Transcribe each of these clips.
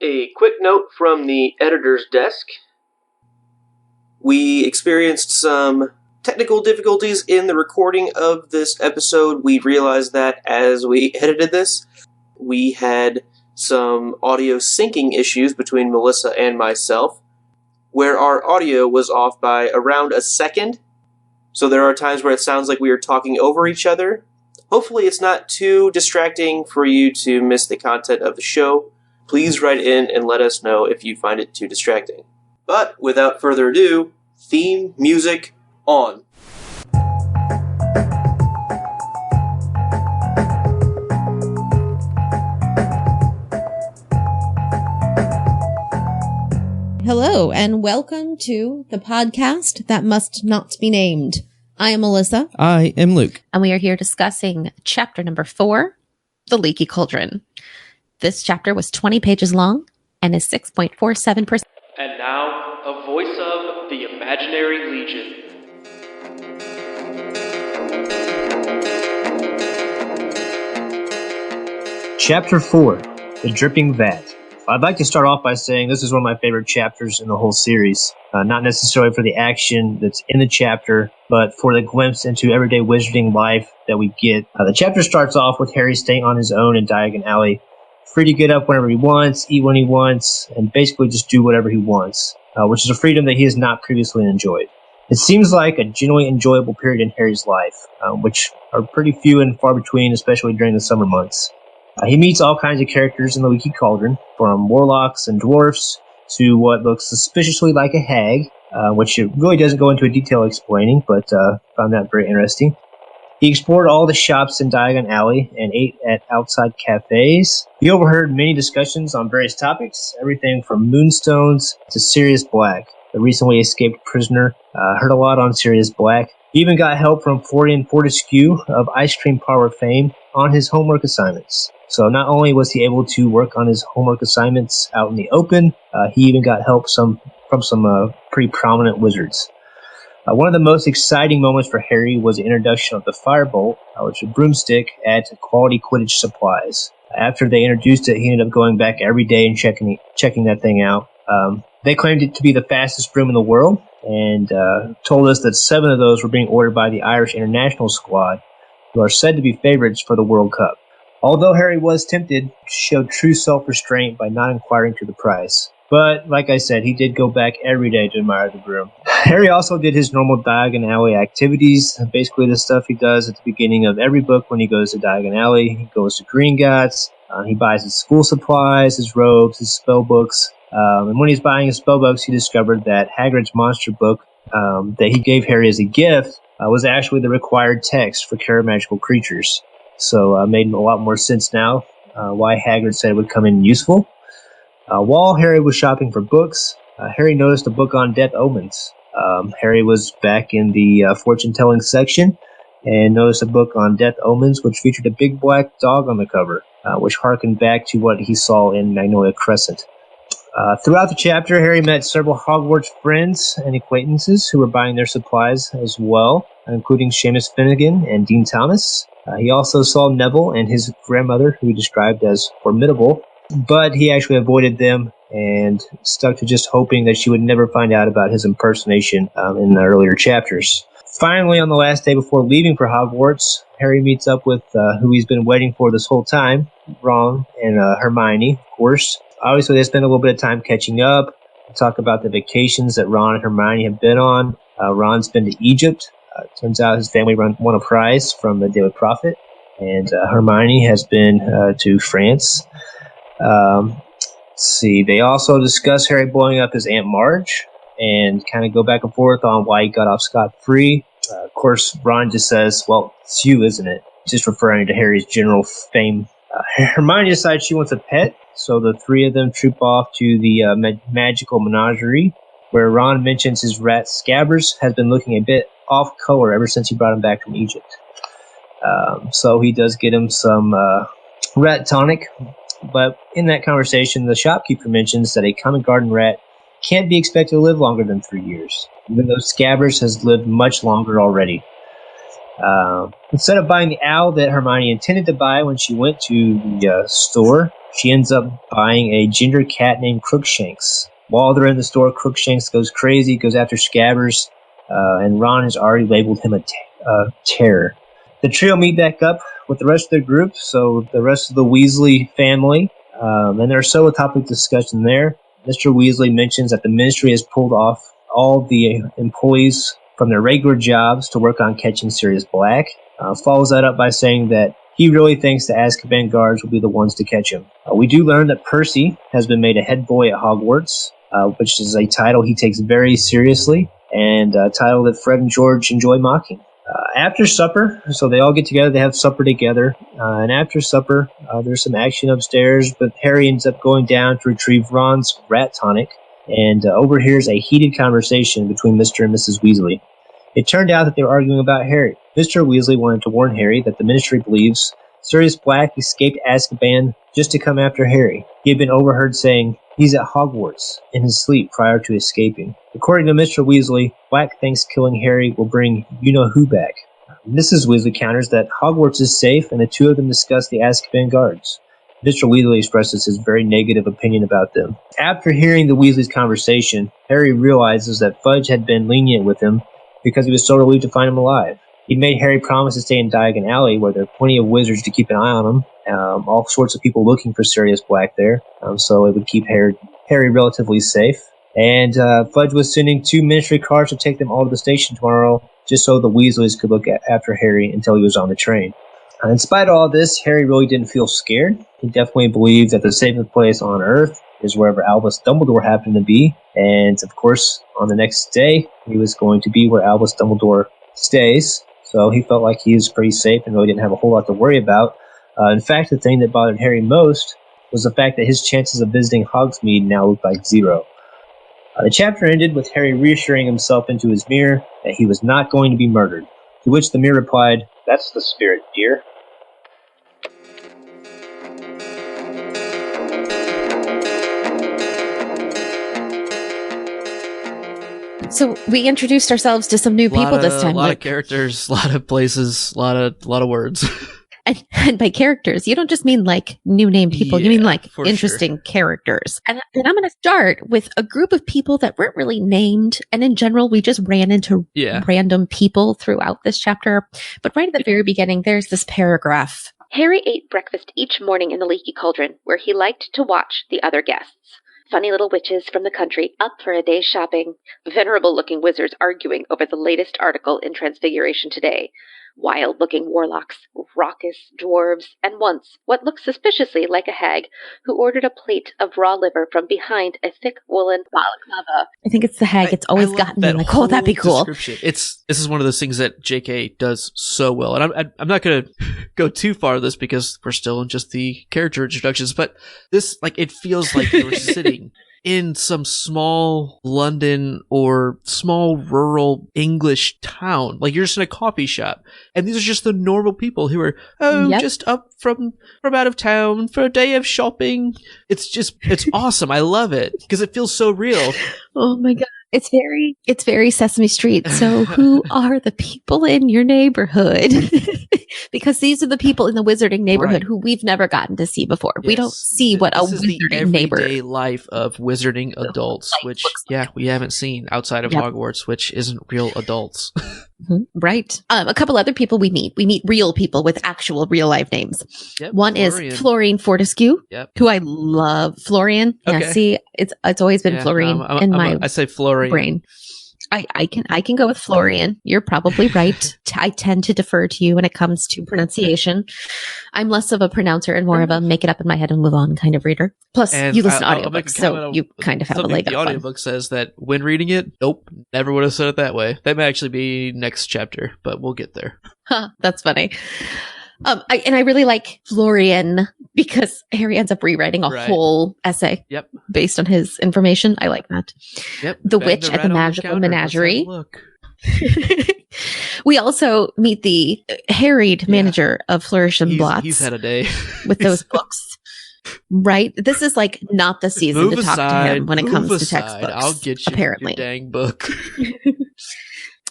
A quick note from the editor's desk. We experienced some technical difficulties in the recording of this episode. We realized that as we edited this, we had some audio syncing issues between Melissa and myself, where our audio was off by around a second. So there are times where it sounds like we are talking over each other. Hopefully it's not too distracting for you to miss the content of the show. Please write in and let us know if you find it too distracting. But without further ado, theme music on. Hello, and welcome to the podcast that must not be named. I am Melissa. I am Luke. And we are here discussing chapter number 4, The Leaky Cauldron. This chapter was 20 pages long and is 6.47%. And now, a voice of the Imaginary Legion. Chapter 4, The Dripping Vat. I'd like to start off by saying this is one of my favorite chapters in the whole series. Not necessarily for the action that's in the chapter, but for the glimpse into everyday wizarding life that we get. The chapter starts off with Harry staying on his own in Diagon Alley, free to get up whenever he wants, eat when he wants, and basically just do whatever he wants, which is a freedom that he has not previously enjoyed. It seems like a genuinely enjoyable period in Harry's life, which are pretty few and far between, especially during the summer months. He meets all kinds of characters in the Leaky Cauldron, from warlocks and dwarfs to what looks suspiciously like a hag, which it really doesn't go into a detail explaining, but found that very interesting. He explored all the shops in Diagon Alley and ate at outside cafes. He overheard many discussions on various topics, everything from moonstones to Sirius Black, the recently escaped prisoner. Heard a lot on Sirius Black. He even got help from Florian Fortescue of Ice Cream Parlor fame on his homework assignments. So not only was he able to work on his homework assignments out in the open, he even got help from some pretty prominent wizards. One of the most exciting moments for Harry was the introduction of the Firebolt, which is a broomstick at Quality Quidditch Supplies. After they introduced it, he ended up going back every day and checking that thing out. They claimed it to be the fastest broom in the world, and told us that 7 of those were being ordered by the Irish international squad, who are said to be favorites for the World Cup. Although Harry was tempted, he showed true self-restraint by not inquiring to the price. But, like I said, he did go back every day to admire the broom. Harry also did his normal Diagon Alley activities, basically the stuff he does at the beginning of every book when he goes to Diagon Alley. He goes to Gringotts, he buys his school supplies, his robes, his spell books. And when he's buying his spell books, he discovered that Hagrid's monster book that he gave Harry as a gift was actually the required text for Cure Magical Creatures. So made a lot more sense now why Hagrid said it would come in useful. While Harry was shopping for books, Harry noticed a book on death omens. Harry was back in the fortune-telling section and noticed a book on death omens, which featured a big black dog on the cover, which harkened back to what he saw in Magnolia Crescent. Throughout the chapter, Harry met several Hogwarts friends and acquaintances who were buying their supplies as well, including Seamus Finnegan and Dean Thomas. He also saw Neville and his grandmother, who he described as formidable, but he actually avoided them and stuck to just hoping that she would never find out about his impersonation in the earlier chapters. Finally, on the last day before leaving for Hogwarts, Harry meets up with who he's been waiting for this whole time, Ron and Hermione, of course. Obviously, they spend a little bit of time catching up, talk about the vacations that Ron and Hermione have been on. Ron's been to Egypt. Turns out his family won a prize from the Daily Prophet, and Hermione has been to France. Let's see. They also discuss Harry blowing up his Aunt Marge and kind of go back and forth on why he got off scot-free. Of course, Ron just says, well, it's you, isn't it? Just referring to Harry's general fame. Hermione decides she wants a pet, so the 3 of them troop off to the Magical Menagerie, where Ron mentions his rat Scabbers has been looking a bit off color ever since he brought him back from Egypt. So he does get him some rat tonic, but in that conversation, the shopkeeper mentions that a common garden rat can't be expected to live longer than 3 years, even though Scabbers has lived much longer already. Instead of buying the owl that Hermione intended to buy when she went to the store, She ends up buying a ginger cat named Crookshanks. While they're in the store, Crookshanks goes crazy, goes after Scabbers, and Ron has already labeled him a terror. The trio meet back up with the rest of their group, so the rest of the Weasley family, and there's so a topic discussion there. Mr. Weasley mentions that the Ministry has pulled off all the employees from their regular jobs to work on catching Sirius Black. Follows that up by saying that he really thinks the Azkaban guards will be the ones to catch him. We do learn that Percy has been made a head boy at Hogwarts, which is a title he takes very seriously, and a title that Fred and George enjoy mocking. After supper, so they all get together, they have supper together, and after supper, there's some action upstairs, but Harry ends up going down to retrieve Ron's rat tonic, and overhears a heated conversation between Mr. and Mrs. Weasley. It turned out that they were arguing about Harry. Mr. Weasley wanted to warn Harry that the Ministry believes Sirius Black escaped Azkaban just to come after Harry. He had been overheard saying he's at Hogwarts in his sleep prior to escaping. According to Mr. Weasley, Black thinks killing Harry will bring you-know-who back. Mrs. Weasley counters that Hogwarts is safe, and the two of them discuss the Azkaban guards. Mr. Weasley expresses his very negative opinion about them. After hearing the Weasleys' conversation, Harry realizes that Fudge had been lenient with him because he was so relieved to find him alive. He'd made Harry promise to stay in Diagon Alley, where there are plenty of wizards to keep an eye on him. All sorts of people looking for Sirius Black there, so it would keep Harry relatively safe. And Fudge was sending 2 Ministry cars to take them all to the station tomorrow, just so the Weasleys could look after Harry until he was on the train. In spite of all this, Harry really didn't feel scared. He definitely believed that the safest place on Earth is wherever Albus Dumbledore happened to be. And, of course, on the next day, he was going to be where Albus Dumbledore stays. So he felt like he was pretty safe and really didn't have a whole lot to worry about. In fact, the thing that bothered Harry most was the fact that his chances of visiting Hogsmeade now looked like 0. The chapter ended with Harry reassuring himself into his mirror that he was not going to be murdered. To which the mirror replied, "That's the spirit, dear." So we introduced ourselves to some new people this time. A lot of characters, a lot of places, a lot of words. And by characters, you don't just mean like new named people. You mean like interesting characters. And I'm going to start with a group of people that weren't really named. And in general, we just ran into random people throughout this chapter. But right at the very beginning, there's this paragraph. Harry ate breakfast each morning in the Leaky Cauldron, where he liked to watch the other guests. Funny little witches from the country up for a day's shopping. Venerable-looking wizards arguing over the latest article in Transfiguration Today. Wild-looking warlocks, raucous dwarves, and once what looked suspiciously like a hag who ordered a plate of raw liver from behind a thick woolen balaclava. I think it's the hag. It's always gotten me like, oh, that'd be cool. This is one of those things that JK does so well. And I'm not going to go too far with this because we're still in just the character introductions, but this, like, it feels like you were sitting in some small London or small rural English town. Like, you're just in a coffee shop. And these are just the normal people who are, just up from out of town for a day of shopping. It's awesome. I love it because it feels so real. Oh my God. It's very Sesame Street. So who are the people in your neighborhood? Because these are the people in the wizarding neighborhood who we've never gotten to see before. Yes. We don't see what a wizarding neighborhood. Everyday life of wizarding adults, which we haven't seen outside of Hogwarts, which isn't real adults. Mm-hmm. Right. A couple other people we meet. We meet real people with actual real life names. Yep, One is Florian Fortescue, who I love. Florian. Okay. Yeah, see, it's always been Florian I say Florian. Brain. I can go with Florian. You're probably right. I tend to defer to you when it comes to pronunciation. I'm less of a pronouncer and more of a make it up in my head and move on kind of reader. Plus, you listen to audiobooks, so you kind of have a leg up. The audiobook says that when reading it, nope, never would have said it that way. That may actually be next chapter, but we'll get there. That's funny. I really like Florian because Harry ends up rewriting a whole essay based on his information. I like that. Yep. The witch at the Magical Menagerie. We also meet the harried manager of Flourish and Blots. He's had a day. With those books. Right? This is like not the season to talk to him when it comes to textbooks. I'll get you apparently. Your dang book.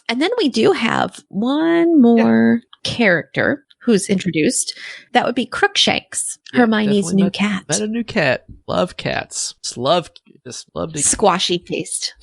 And then we do have one more character who's introduced. That would be Crookshanks, Hermione's new cat. Met a new cat. Love cats. Just love to squashy faced.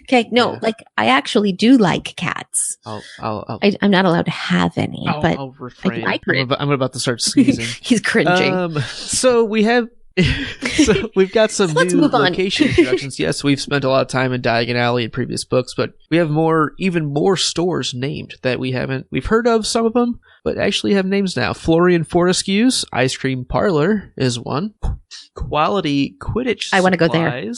Okay, no, I actually do like cats. I'm not allowed to have any, but I'll refrain. I'm I'm about to start sneezing. He's cringing. So we've got some new location introductions. Yes, we've spent a lot of time in Diagon Alley in previous books, but we have even more stores named that we've heard of some of them, but actually have names now. Florian Fortescue's Ice Cream Parlor is one. Quality Quidditch Supplies. I want to go there.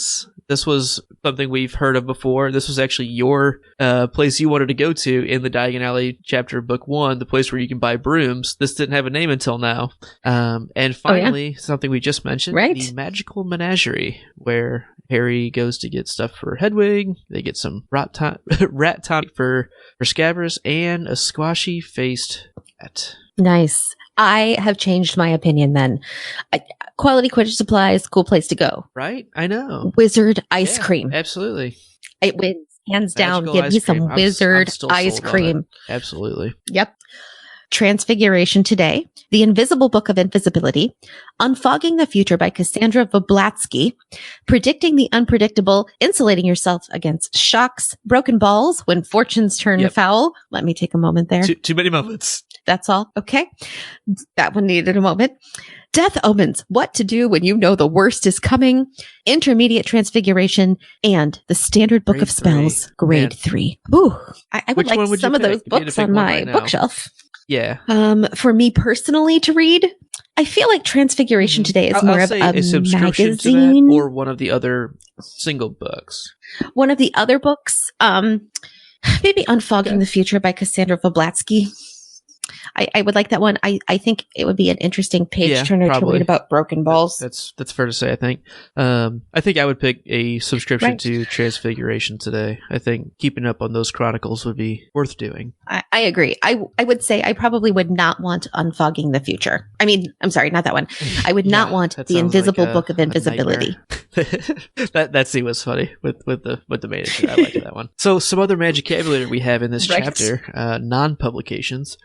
This was something we've heard of before. This was actually your place you wanted to go to in the Diagon Alley chapter of book 1, the place where you can buy brooms. This didn't have a name until now. And finally, something we just mentioned, the Magical Menagerie, where Harry goes to get stuff for Hedwig. They get some rat tonic for Scabbers and a squashy-faced cat. Nice. I have changed my opinion then. Quality Quidditch Supplies, cool place to go. Right? I know. Wizard ice cream. Absolutely. It wins. Hands down. Magical Give me some wizard ice cream. Absolutely. Yep. Transfiguration Today, The Invisible Book of Invisibility, Unfogging the Future by Cassandra Voblatsky, Predicting the Unpredictable, Insulating Yourself Against Shocks, Broken Balls When Fortunes Turn Foul. Let me take a moment there. Too many moments. That's all. Okay. That one needed a moment. Death Omens, What to Do When You Know the Worst is Coming, Intermediate Transfiguration, and The Standard Book of Spells, Grade 3. Ooh, I would like some of those books on my bookshelf. Yeah. For me personally to read, I feel like Transfiguration Today is more of a magazine or one of the other single books. One of the other books, maybe Unfogging the Future by Cassandra Voblatsky. I would like that one. I think it would be an interesting page turner to read about broken balls. That's fair to say, I think. I think I would pick a subscription to Transfiguration Today. I think keeping up on those chronicles would be worth doing. I agree. I would say I probably would not want Unfogging the Future. I mean, I'm sorry, not that one. I would not want The Invisible Book of Invisibility. That scene was funny with the manager. I liked that one. So some other Magicabulary we have in this chapter, non-publications,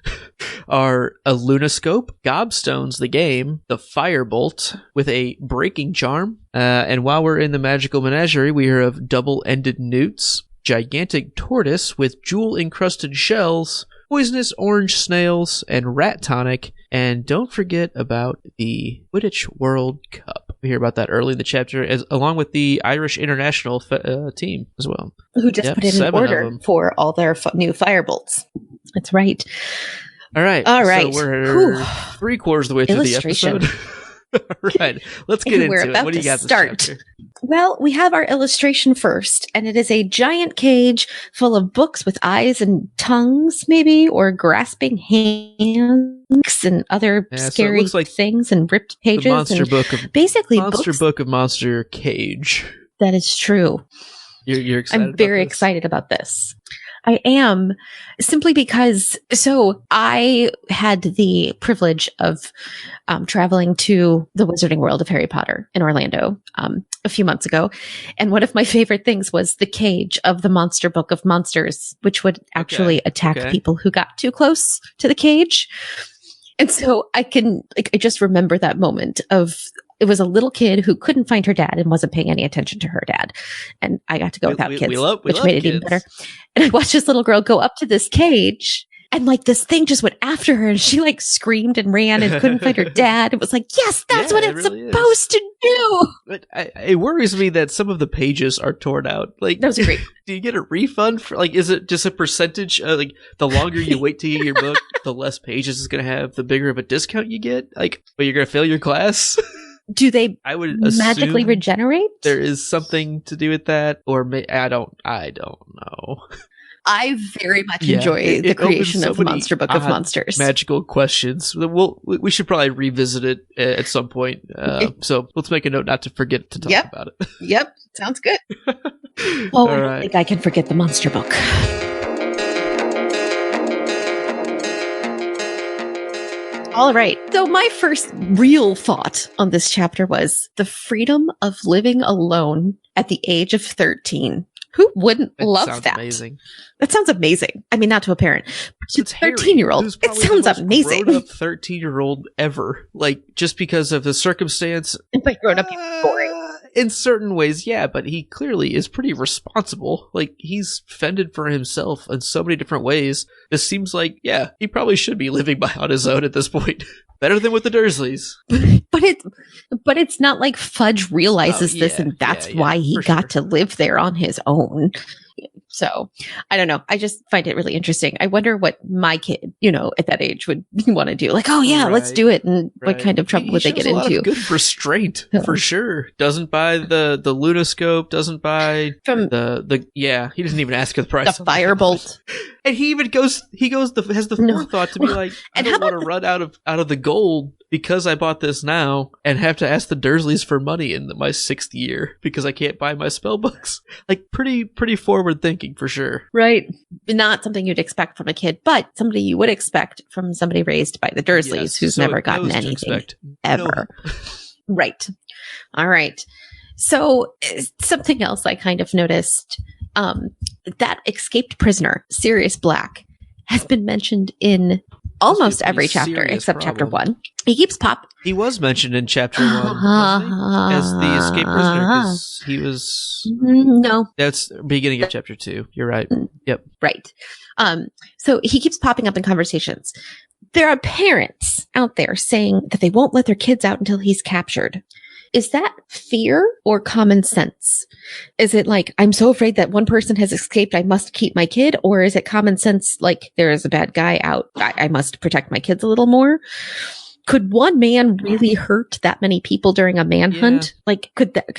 are a Lunascope, Gobstones the game, the Firebolt with a Breaking Charm, and while we're in the Magical Menagerie, we hear of Double-Ended Newts, Gigantic Tortoise with Jewel-Encrusted Shells, Poisonous Orange Snails, and Rat Tonic, and don't forget about the Quidditch World Cup. We hear about that early in the chapter, along with the Irish international team as well. Who just put in an order for all their new Firebolts. That's right. All right. So we're 3/4 of the way through the episode. All right. Let's get into it. What do you got to start? Well, we have our illustration first, and it is a giant cage full of books with eyes and tongues, maybe, or grasping hands and other scary things and ripped pages. The monster book of basically book of Monster Cage. That is true. You're excited. I'm very excited about this. I am, simply because, so I had the privilege of traveling to the Wizarding World of Harry Potter in Orlando a few months ago. And one of my favorite things was the cage of the Monster Book of Monsters, which would actually attack people who got too close to the cage. And so I just remember that moment of, it was a little kid who couldn't find her dad and wasn't paying any attention to her dad. And I got to go without kids, which made it even better. And I watched this little girl go up to this cage, and this thing just went after her, and she screamed and ran and couldn't find her dad. It was yes, that's what it's really supposed to do. But it worries me that some of the pages are torn out. That was great. Do you get a refund for is it just a percentage? The longer you wait to get your book, the less pages it's going to have, the bigger of a discount you get. But you're going to fail your class. Do they I would magically regenerate? There is something to do with that, or I don't know. I very much enjoy the creation of the Monster Book of Monsters. Magical questions. We should probably revisit it at some point. So let's make a note not to forget to talk about it. Yep, sounds good. Well, I don't think I can forget the Monster Book. All right. So my first real thought on this chapter was the freedom of living alone at the age of 13. Who wouldn't love sounds that? Amazing. That sounds amazing. I mean, not to a parent, but to a 13-year-old. It sounds amazing. Grown-up 13-year-old ever. Like, just because of the circumstance. And by grown up, boring. In certain ways, yeah, but he clearly is pretty responsible. Like, he's fended for himself in so many different ways. This seems like, yeah, he probably should be living on his own at this point. Better than with the Dursleys. But it's not like Fudge realizes this and that's why he got to live there on his own. So I don't know. I just find it really interesting. I wonder what my kid, at that age would want to do. Like, oh yeah, let's do it. And what kind of trouble would they get into? A lot of good restraint for sure. Doesn't buy the lunoscope. Doesn't buy he doesn't even ask for the price. The firebolt. And he even has the forethought to be like, I don't want to run out of the gold because I bought this now and have to ask the Dursleys for money in my 6th year because I can't buy my spell books. Like, pretty forward thinking for sure. Right. Not something you'd expect from a kid, but somebody you would expect from somebody raised by the Dursleys who's never gotten anything ever. No. Right. All right. So something else I kind of noticed, that escaped prisoner, Sirius Black, has been mentioned in almost every chapter except chapter 1. He keeps He was mentioned in chapter 1 wasn't he? As the escaped prisoner because he was. No, that's beginning of chapter 2. You're right. Yep. Right. So he keeps popping up in conversations. There are parents out there saying that they won't let their kids out until he's captured. Is that fear or common sense? Is it like, I'm so afraid that one person has escaped, I must keep my kid? Or is it common sense, like there is a bad guy out, I must protect my kids a little more? Could one man really hurt that many people during a manhunt? Yeah. Like,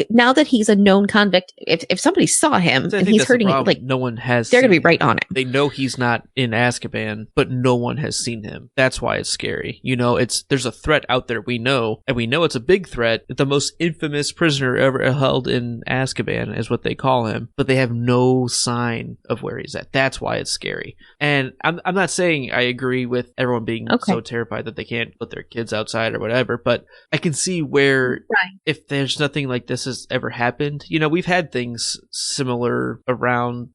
now that he's a known convict, if somebody saw him and he's hurting it, like, no one has. They're going to be right on it. They know he's not in Azkaban, but no one has seen him. That's why it's scary. There's a threat out there. We know, and we know it's a big threat. The most infamous prisoner ever held in Azkaban is what they call him, but they have no sign of where he's at. That's why it's scary. And I'm not saying I agree with everyone being so terrified that they can't let their kids outside or whatever, but I can see where if there's nothing like this has ever happened, we've had things similar around,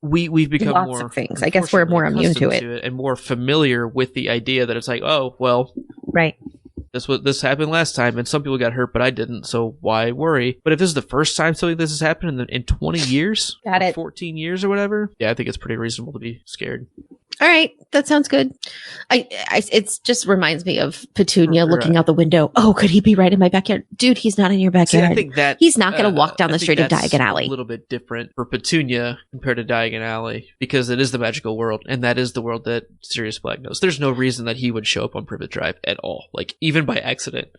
we've become lots more of things. I guess we're more immune to it and more familiar with the idea that it's like, oh, well, right. This happened last time and some people got hurt, but I didn't. So why worry? But if this is the first time something like this has happened in 20 years, 14 years or whatever, I think it's pretty reasonable to be scared. All right, that sounds good. It just reminds me of Petunia looking out the window. Oh, could he be right in my backyard? Dude, he's not in your backyard. See, I think that he's not going to walk down the street of Diagon Alley. A little bit different for Petunia compared to Diagon Alley because it is the magical world, and that is the world that Sirius Black knows. There's no reason that he would show up on Privet Drive at all, like even by accident.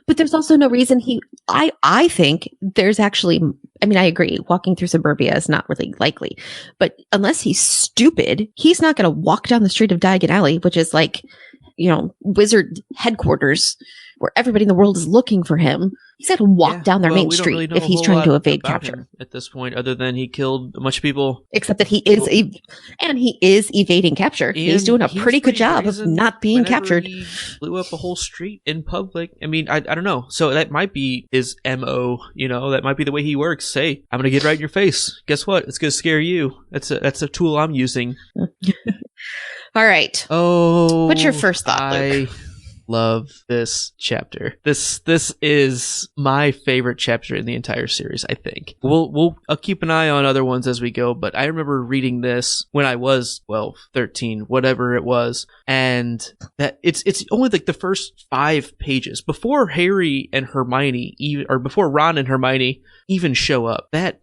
But there's also no reason I think there's actually. I mean, I agree. Walking through suburbia is not really likely, but unless he's stupid, he's not going to walk down the street of Diagon Alley, which is like, wizard headquarters where everybody in the world is looking for him. He's got to walk down their main street really if he's trying to evade capture. At this point, other than he killed a bunch of people. Except that he is evading capture. And he's doing a pretty good job of not being captured. He blew up a whole street in public. I mean, I don't know. So that might be his MO, that might be the way he works. Hey, I'm going to get right in your face. Guess what? It's going to scare you. That's a tool I'm using. All right. Oh, what's your first thought, Luke? Love this chapter. This is my favorite chapter in the entire series, I think. I'll keep an eye on other ones as we go, but I remember reading this when I was 12, 13, whatever it was, and that it's only like the first 5 pages before Harry and Hermione or before Ron and Hermione even show up. That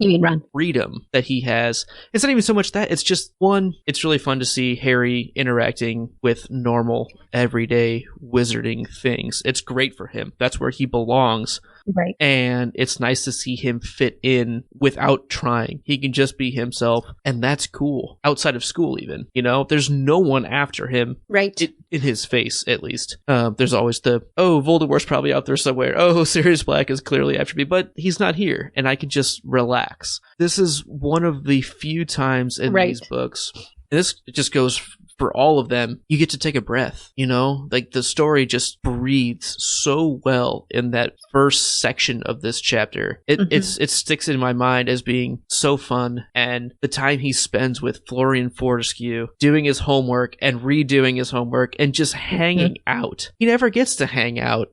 freedom that he has. It's not even so much that, it's just one, it's really fun to see Harry interacting with normal, everyday wizarding things. It's great for him. That's where he belongs. Right. And it's nice to see him fit in without trying. He can just be himself, and that's cool. Outside of school, even. There's no one after him. Right. In his face, at least. There's always Voldemort's probably out there somewhere. Oh, Sirius Black is clearly after me, but he's not here, and I can just relax. This is one of the few times in these books. This just goes for all of them, you get to take a breath, you know? Like, the story just breathes so well in that first section of this chapter. It sticks in my mind as being so fun, and the time he spends with Florian Fortescue doing his homework and redoing his homework and just hanging out. He never gets to hang out.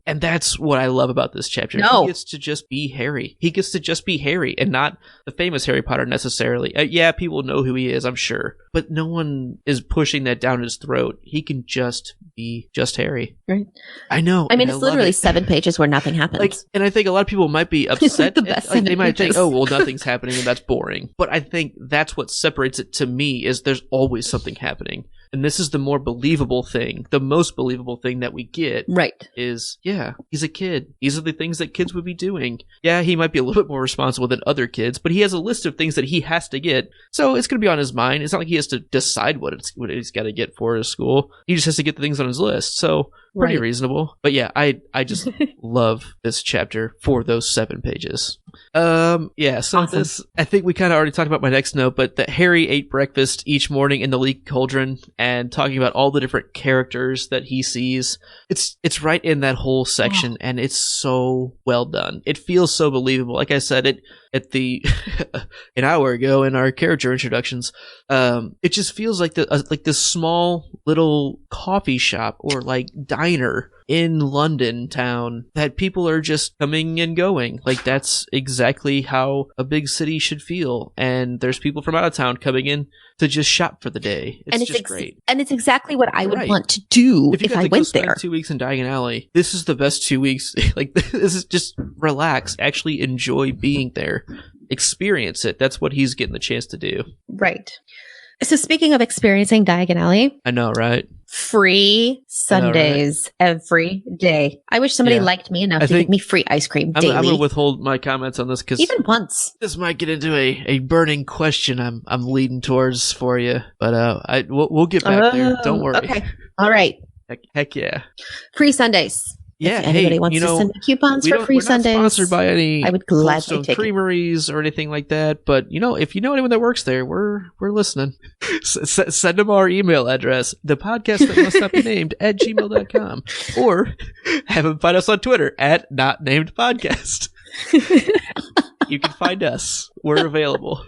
And that's what I love about this chapter. No. He gets to just be Harry. He gets to just be Harry and not the famous Harry Potter necessarily. Yeah, people know who he is, I'm sure. But no one is pushing that down his throat. He can just be just Harry. Right. I know. I mean, it's literally 7 pages where nothing happens. Like, and I think a lot of people might be upset. The best like, they might pages. think, oh, well, nothing's happening and that's boring. But I think that's what separates it to me is there's always something happening. And this is the more believable thing, the most believable thing that we get. Right. Is, yeah, he's a kid. These are the things that kids would be doing. Yeah, he might be a little bit more responsible than other kids, but he has a list of things that he has to get. So it's going to be on his mind. It's not like he has to decide what he's got to get for his school. He just has to get the things on his list. So pretty reasonable. But yeah, I just love this chapter for those 7 pages. Yeah, so Awesome. this, I think we kind of already talked about my next note, but that Harry ate breakfast each morning in the leaky cauldron and talking about all the different characters that he sees. It's right in that whole section, and it's so well done. It feels so believable. Like I said, at the an hour ago in our character introductions, it just feels like this small little coffee shop or like diner in London town that people are just coming and going. Like, that's exactly how a big city should feel. And there's people from out of town coming in to just shop for the day. It's just great. And it's exactly what I would want to do if I went there. 2 weeks in Diagon Alley, this is the best 2 weeks. Like, this is just relax, actually enjoy being there, experience it. That's what he's getting the chance to do. Right. So speaking of experiencing Diagon Alley, I know, right? Free Sundays every day. I wish somebody liked me enough to give me free ice cream daily. I'm going to withhold my comments on this because even once. This might get into a burning question I'm leading towards for you, but we'll get back there. Don't worry. Okay. All right. Heck yeah. Free Sundays. Yeah, if anybody wants to send me coupons for free Sundays, we're not sponsored by any I would gladly take creameries or anything like that. But if you know anyone that works there, we're listening. Send them our email address, the podcast that must not be named @gmail.com, or have them find us on Twitter @NotNamedPodcast. You can find us. We're available,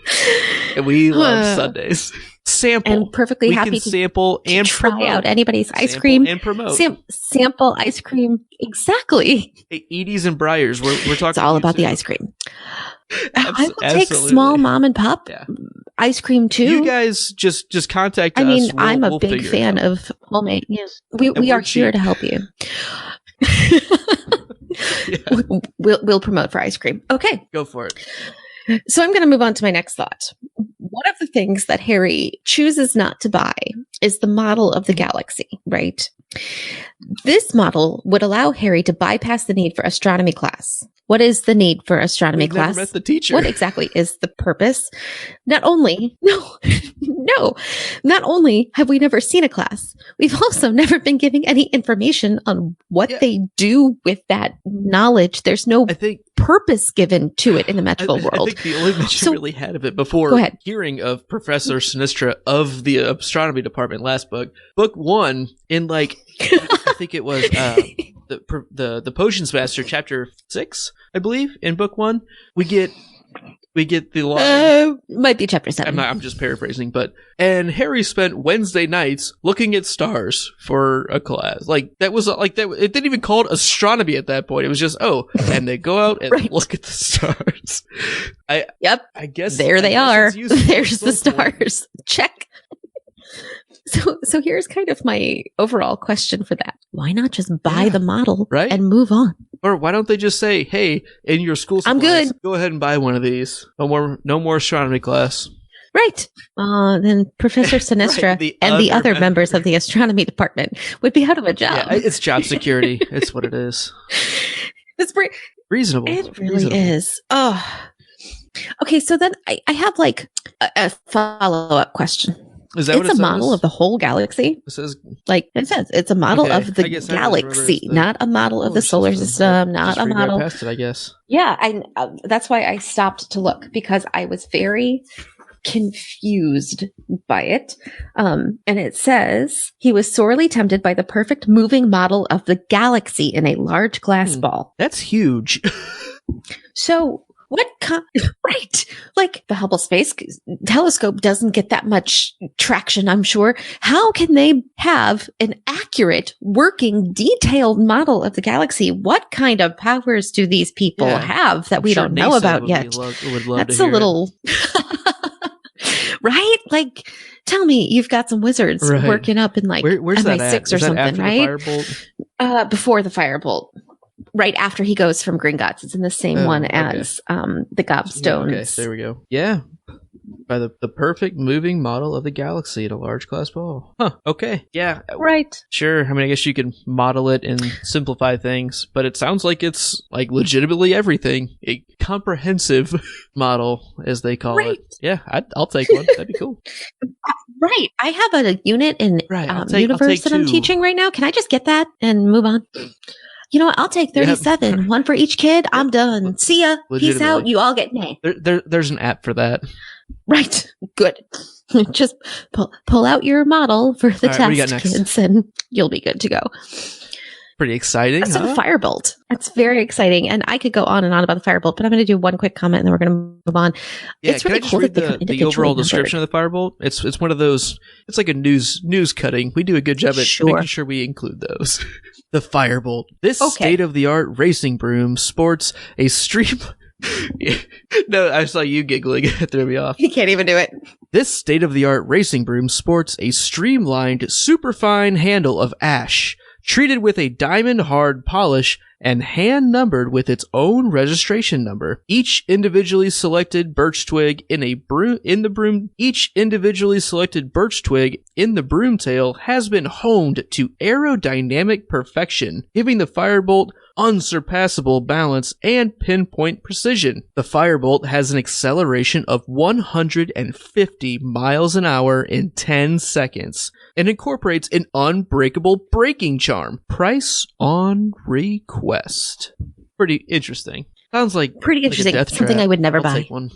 and we love Sundays. Sample and perfectly happy to sample and try promote. Out anybody's ice cream and promote. Sample ice cream exactly. Hey, Edie's and Briar's. We're talking. It's all about the ice cream. I will take small mom and pop ice cream too. You guys just contact us. I mean, I'm a we'll big fan of homemade. Yes, we are here to help you. We'll promote for ice cream. Okay, go for it. So I'm going to move on to my next thought. One of the things that Harry chooses not to buy is the model of the galaxy, right? This model would allow Harry to bypass the need for astronomy class. What is the need for astronomy class? Never met the teacher. What exactly is the purpose? Not only have we never seen a class, we've also never been giving any information on what they do with that knowledge. There's no purpose given to it in the magical world. I think the only mention really had of it before hearing of Professor Sinistra of the astronomy department last book. Book 1 in I think it was the Potions Master chapter 6, I believe, in book 1. We get the line. Might be chapter 7. I'm just paraphrasing, and Harry spent Wednesday nights looking at stars for a class. Like, that was that. It didn't even call it astronomy at that point. It was just, and they go out and look at the stars. I guess there they are. There's the stars. Check. So here's kind of my overall question for that. Why not just buy the model and move on? Or why don't they just say, hey, in your school supplies, I'm good. Go ahead and buy one of these. No more astronomy class. Right. Then Professor Sinistra and the other members of the astronomy department would be out of a job. Yeah, it's job security. It's what it is. It's reasonable. It really is. Oh. Okay, so then I have a follow-up question. Is that it's a model of the whole galaxy. It says, it's a model of the galaxy, not a model of the solar system, not a model. Past it, I guess. Yeah, that's why I stopped to look, because I was very confused by it. And it says he was sorely tempted by the perfect moving model of the galaxy in a large glass ball. That's huge. So right. Like the Hubble Space Telescope doesn't get that much traction, I'm sure. How can they have an accurate, working, detailed model of the galaxy? What kind of powers do these people have that we don't know about yet? That's a little, right? Like, tell me you've got some wizards working up in like where's MI6 or something, right? Before the firebolt. Right after he goes from Gringotts. It's in the same one as the Gobstones. Okay, there we go. Yeah. By the perfect moving model of the galaxy in a large glass ball. Huh, okay. Yeah. Right. Sure. I mean, I guess you can model it and simplify things, but it sounds like it's like legitimately everything. A comprehensive model, as they call it. Yeah, I'll take one. That'd be cool. Right. I have a unit in universe that I'm teaching right now. Can I just get that and move on? You know what? I'll take 37. Yep. One for each kid. I'm done. See ya. Peace out. You all get an A. There's an app for that. Right. Good. Just pull out your model for the test, kids, and you'll be good to go. Pretty exciting. So the firebolt. That's very exciting. And I could go on and on about the firebolt, but I'm going to do one quick comment and then we're going to move on. Yeah, it's really can I just cool read that the overall description of the firebolt? It's one of those, it's like a news cutting. We do a good job at making sure we include those. The firebolt. This state-of-the-art racing broom sports a stream... No, I saw you giggling. It threw me off. You can't even do it. This state-of-the-art racing broom sports a streamlined, superfine handle of ash, treated with a diamond-hard polish and hand-numbered with its own registration number. Each individually selected birch twig in the broom tail has been honed to aerodynamic perfection, giving the firebolt unsurpassable balance and pinpoint precision. The firebolt has an acceleration of 150 miles an hour in 10 seconds and incorporates an unbreakable braking charm. Price on request. Pretty interesting. Sounds like pretty interesting. Like something I would never buy. Take one.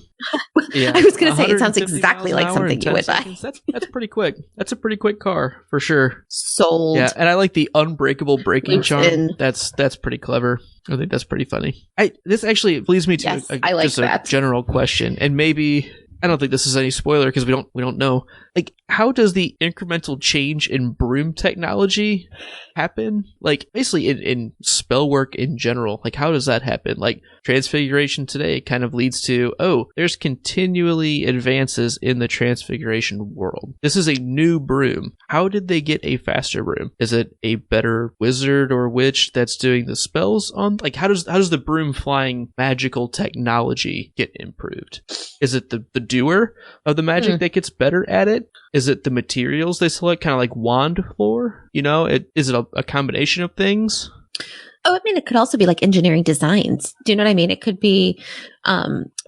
Yeah. I was going to say it sounds exactly like something you would buy. That's pretty quick. That's a pretty quick car for sure. Sold. Yeah, and I like the unbreakable braking charm. That's pretty clever. I think that's pretty funny. This actually leads me to a general question, and maybe I don't think this is any spoiler because we don't know. Like, how does the incremental change in broom technology happen? Like, basically in spell work in general, like, how does that happen? Like, Transfiguration today kind of leads to, there's continually advances in the Transfiguration world. This is a new broom. How did they get a faster broom? Is it a better wizard or witch that's doing the spells on? Like, how does the broom flying magical technology get improved? Is it the doer of the magic that gets better at it? Is it the materials they select, kind of like wand floor? You know, is it a combination of things? Oh, I mean, it could also be like engineering designs. Do you know what I mean? It could be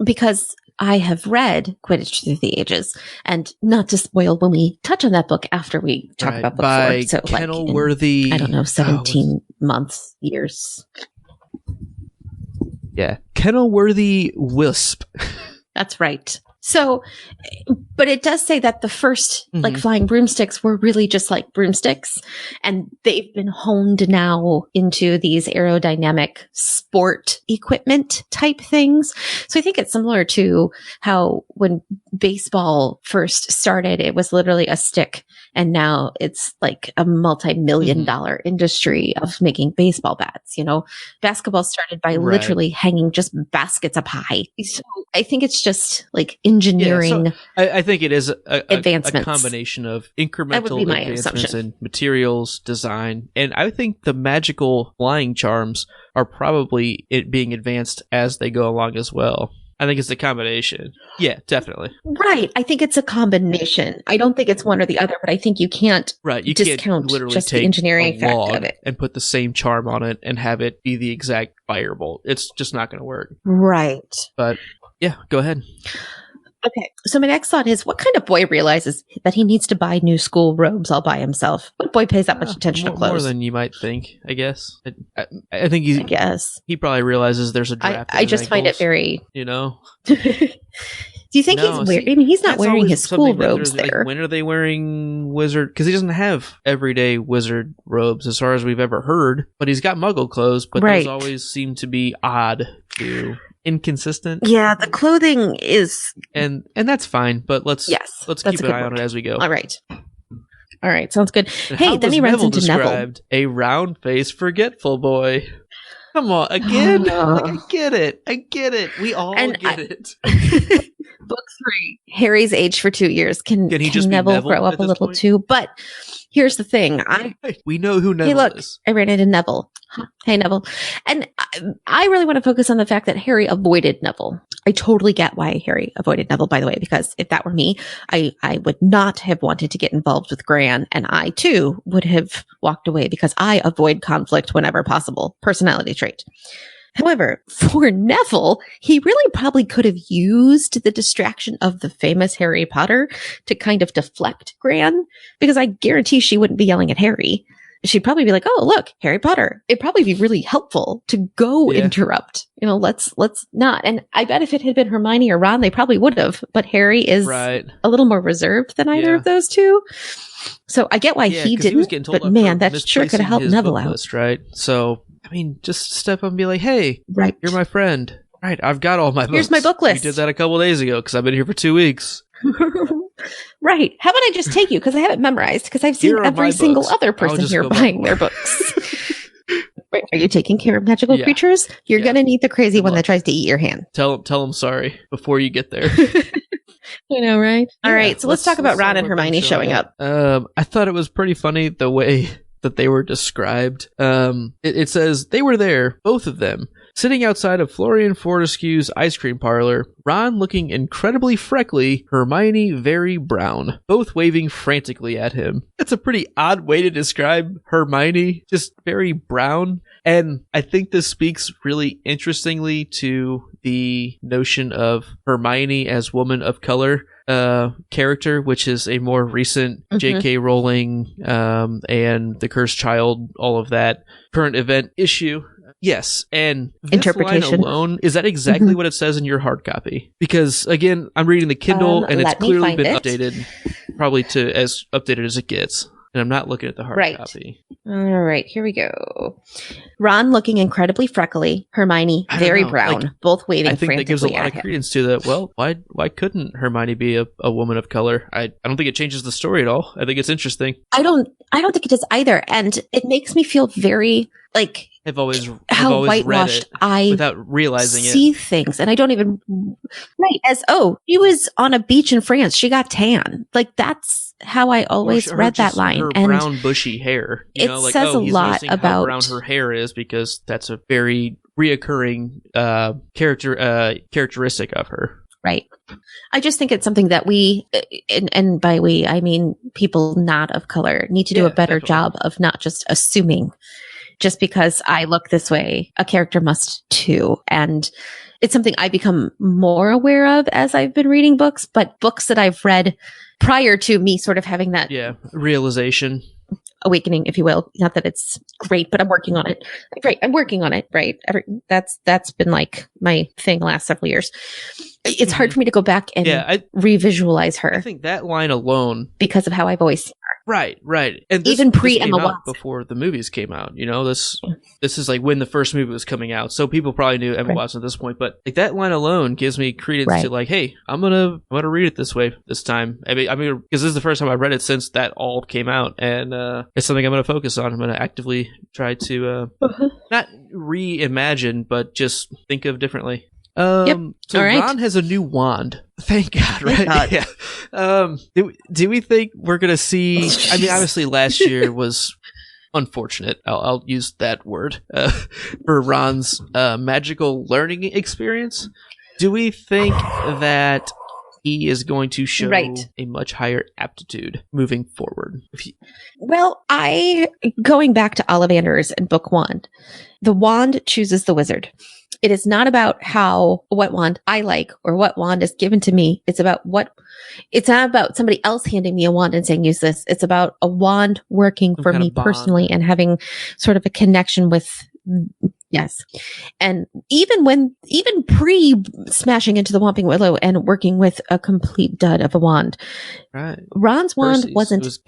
because I have read Quidditch Through the Ages, and not to spoil when we touch on that book after we talk about book 4. So Kenilworthy, I don't know, 17 months, years. Yeah, Kenilworthy Wisp. That's right. So, but it does say that the first like flying broomsticks were really just like broomsticks, and they've been honed now into these aerodynamic sport equipment type things. So I think it's similar to how when baseball first started, it was literally a stick, and now it's like a multi-million-dollar industry of making baseball bats. You know, basketball started by literally hanging just baskets up high. So I think it's just like engineering. Yeah, so I think it is advancements. A combination of incremental advancements in materials, design, and I think the magical flying charms are probably being advanced as they go along as well. I think it's a combination. Yeah, definitely. Right. I think it's a combination. I don't think it's one or the other, but I think you can't discount can't literally just take the engineering fact of it and put the same charm on it and have it be the exact firebolt. It's just not going to work. Right. But yeah, go ahead. Okay, so my next thought is, what kind of boy realizes that he needs to buy new school robes all by himself? What boy pays that much attention to clothes? More than you might think, I guess. I think he probably realizes there's a draft. I just find it very... You know? Do you think he's wearing? I mean, he's not wearing his school robes there. Like, when are they wearing wizard? Because he doesn't have everyday wizard robes, as far as we've ever heard. But he's got Muggle clothes. But those always seem to be odd to inconsistent. Yeah, the clothing is, and that's fine. But let's keep an eye on it as we go. All right, sounds good. And hey, then he runs into Neville. A round-faced, forgetful boy. Come on, again? Like, I get it. We all get it. Book 3. Harry's aged for 2 years. Can Neville grow up a little too? But here's the thing. We know who Neville is. I ran into Neville. Hey, Neville. And I really want to focus on the fact that Harry avoided Neville. I totally get why Harry avoided Neville, by the way, because if that were me, I would not have wanted to get involved with Gran, and I, too, would have walked away because I avoid conflict whenever possible. Personality trait. However, for Neville, he really probably could have used the distraction of the famous Harry Potter to kind of deflect Gran, because I guarantee she wouldn't be yelling at Harry. She'd probably be like, "Oh, look, Harry Potter." It'd probably be really helpful to go interrupt. Let's not. And I bet if it had been Hermione or Ron, they probably would have. But Harry is a little more reserved than either of those two. So I get why he didn't. But man, that sure could have helped Neville out. List, right? So, I mean, just step up and be like, "Hey, you're my friend. Right, I've got all my books. Here's my book list." We did that a couple days ago because I've been here for 2 weeks. Right. How about I just take you? Because I have it memorized. Because I've seen every single other person here buying their books. Wait, are you taking care of magical creatures? You're going to need the crazy one that tries to eat your hand. Tell them sorry before you get there. I know, right? All right. So let's talk about Ron and Hermione showing up. I thought it was pretty funny the way that they were described. It says they were there, both of them, sitting outside of Florian Fortescue's ice cream parlor, Ron looking incredibly freckly, Hermione very brown, both waving frantically at him. That's a pretty odd way to describe Hermione, just very brown. And I think this speaks really interestingly to the notion of Hermione as woman of color character, which is a more recent J.K. Rowling and The Cursed Child, all of that current event issue. Yes, and interpretation line alone, is that exactly what it says in your hard copy? Because again, I'm reading the Kindle and it's clearly been updated, probably to as updated as it gets. And I'm not looking at the hard copy. All right, here we go. Ron looking incredibly freckly, Hermione very brown, both waving frantically at him. I think that gives a lot of credence to that. Well, why couldn't Hermione be a woman of color? I don't think it changes the story at all. I think it's interesting. I don't think it does either, and it makes me feel very like I've always whitewashed read it without realizing see things, and I don't even she was on a beach in France, she got tan. Like that's how I always read that line. Her and brown bushy hair. Says a lot about how brown her hair is, because that's a very reoccurring characteristic of her. Right. I just think it's something that we, and by we, I mean people not of color, need to do a better job of not just assuming just because I look this way, a character must too. And it's something I become more aware of as I've been reading books, but books that I've read prior to me sort of having that realization. Awakening, if you will. Not that it's great, but I'm working on it. Right. I'm working on it. Right. That's been like my thing the last several years. It's hard for me to go back and revisualize her. I think that line alone, because of how I've always seen her. Right. And this, even pre Emma Watson, before the movies came out. You know, this is like when the first movie was coming out, so people probably knew Emma Watson at this point. But like that line alone gives me credence to like, hey, I'm gonna read it this way this time. I mean, because this is the first time I've read it since that all came out, and it's something I'm gonna focus on. I'm gonna actively try to not reimagine, but just think of differently. So Ron has a new wand. Thank God, right? Thank God. Yeah. Do we think we're gonna see? I mean, obviously, last year was unfortunate. I'll use that word for Ron's magical learning experience. Do we think that he is going to show a much higher aptitude moving forward? Well, going back to Ollivanders in book 1, the wand chooses the wizard. It is not about what wand I like or what wand is given to me. It's not about somebody else handing me a wand and saying, use this. It's about a wand working for me personally and having sort of a connection with Yes. And even pre smashing into the Whomping Willow and working with a complete dud of a wand, right. Ron's wand Percy's. wasn't his.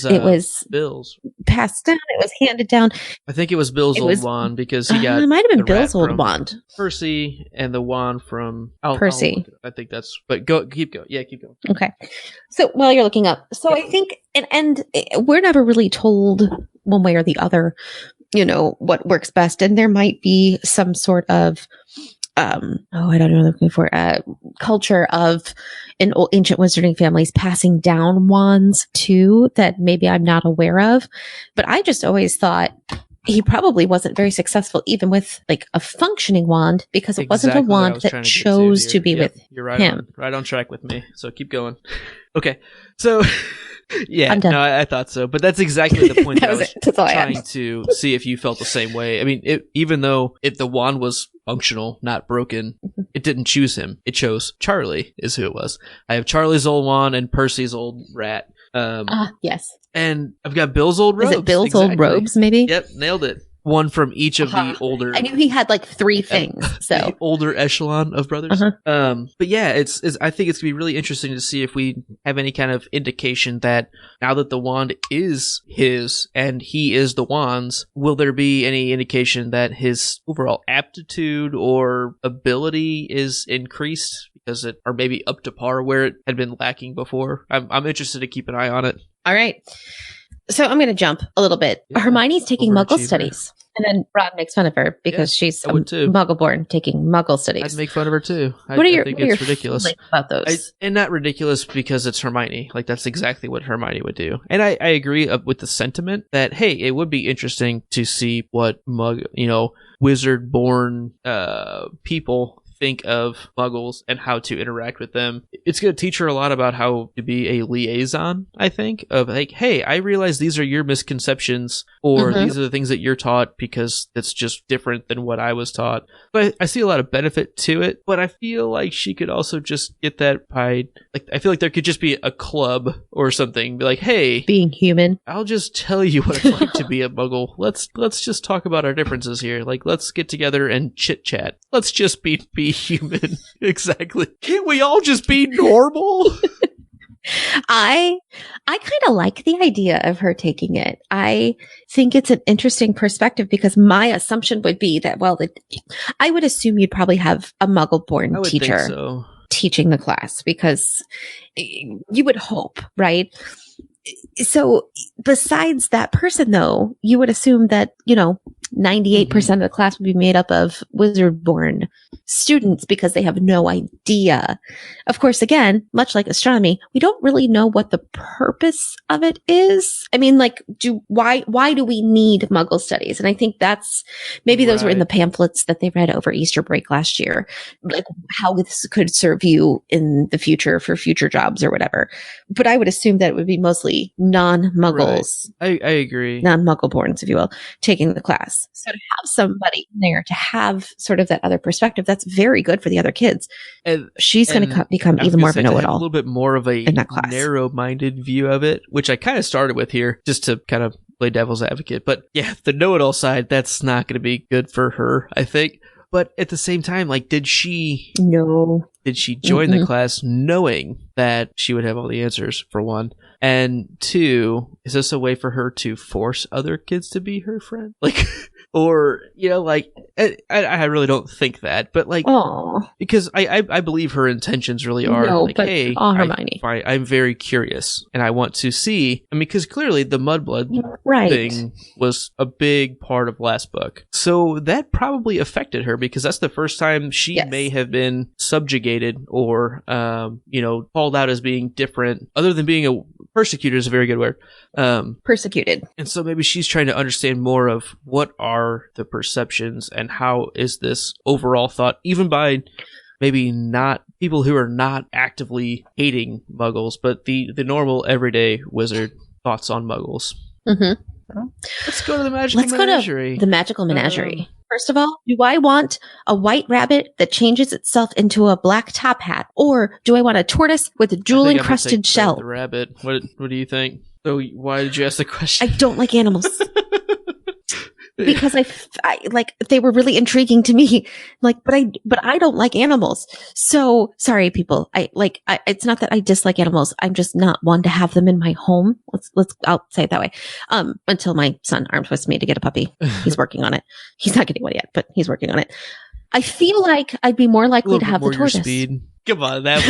It was Bill's. passed down. It was handed down. I think it was Bill's old wand because he got it might have been the Bill's rat old from wand. Percy and the wand from Percy. I think that's. But keep going. Yeah, keep going. Okay. So while you're looking up, so I think, and we're never really told one way or the other, what works best. And there might be some sort of, I don't know what I'm looking for, culture of in ancient wizarding families passing down wands too, that maybe I'm not aware of. But I just always thought he probably wasn't very successful even with like a functioning wand because it wasn't a wand that chose to be with you're right him. Right on track with me. So keep going. Okay. So yeah, no, I thought so, but that's exactly the point that I was trying to see if you felt the same way. I mean, even though the wand was functional, not broken, it didn't choose him. It chose Charlie is who it was. I have Charlie's old wand and Percy's old rat. Yes. And I've got Bill's old robes. Is it Bill's old robes, maybe? Yep, nailed it. One from each of the older. I knew he had like 3 things. So the older echelon of brothers. But yeah, it's I think it's gonna be really interesting to see if we have any kind of indication that now that the wand is his and he is the wand's, will there be any indication that his overall aptitude or ability is increased because it, or maybe up to par where it had been lacking before? I'm interested to keep an eye on it. All right. So I'm going to jump a little bit. Yeah. Hermione's taking Muggle studies. And then Ron makes fun of her because she's Muggle-born taking Muggle studies. I'd make fun of her too. I think it's ridiculous about those? And not ridiculous because it's Hermione. Like that's exactly what Hermione would do. And I agree with the sentiment that, hey, it would be interesting to see what wizard-born people think of Muggles and how to interact with them. It's going to teach her a lot about how to be a liaison, I think, of like, hey, I realize these are your misconceptions or these are the things that you're taught because it's just different than what I was taught. But I see a lot of benefit to it, but I feel like she could also just get that by, like, I feel like there could just be a club or something, be like, hey, being human, I'll just tell you what it's like to be a Muggle. Let's just talk about our differences here. Like, let's get together and chit chat. Let's just be human. Exactly. Can't we all just be normal? I kind of like the idea of her taking it. I think it's an interesting perspective because my assumption would be that, I would assume you'd probably have a Muggle-born teacher teaching the class because you would hope, right? So besides that person, though, you would assume that, 98% of the class would be made up of wizard-born students because they have no idea. Of course, again, much like astronomy, we don't really know what the purpose of it is. I mean, like, why do we need Muggle studies? And I think that's, maybe those were in the pamphlets that they read over Easter break last year, like how this could serve you in the future for future jobs or whatever. But I would assume that it would be mostly non-Muggles. Right. I agree. Non-Muggle-borns, if you will, taking the class. So to have somebody in there to have sort of that other perspective, that's very good for the other kids. And she's going to become even more of a know-it-all. A little bit more of a narrow-minded view of it, which I kind of started with here, just to kind of play devil's advocate. But yeah, the know-it-all side, that's not going to be good for her, I think. But at the same time, like, did she join the class knowing that she would have all the answers, for one? And two, is this a way for her to force other kids to be her friend? Like, or, I really don't think that, but like, because I believe her intentions really are hey, Hermione. I'm very curious and I want to see, because clearly the mudblood thing was a big part of last book. So that probably affected her because that's the first time she may have been subjugated or, called out as being different, other than being a persecutor is a very good word. Persecuted. And so maybe she's trying to understand more of what are the perceptions and how is this overall thought, even by maybe not people who are not actively hating Muggles, but the normal everyday wizard thoughts on Muggles. Let's go to the Magical Menagerie. The Magical Menagerie. First of all, do I want a white rabbit that changes itself into a black top hat? Or do I want a tortoise with a jewel-encrusted shell? The rabbit. What do you think? So why did you ask the question? I don't like animals. because I like they were really intriguing to me. Like, but I don't like animals. So sorry, people. It's not that I dislike animals. I'm just not one to have them in my home. I'll say it that way. Until my son arm twists me to get a puppy. He's working on it. He's not getting one yet, but he's working on it. I feel like I'd be more likely to have the tortoise. Speed. Come on, that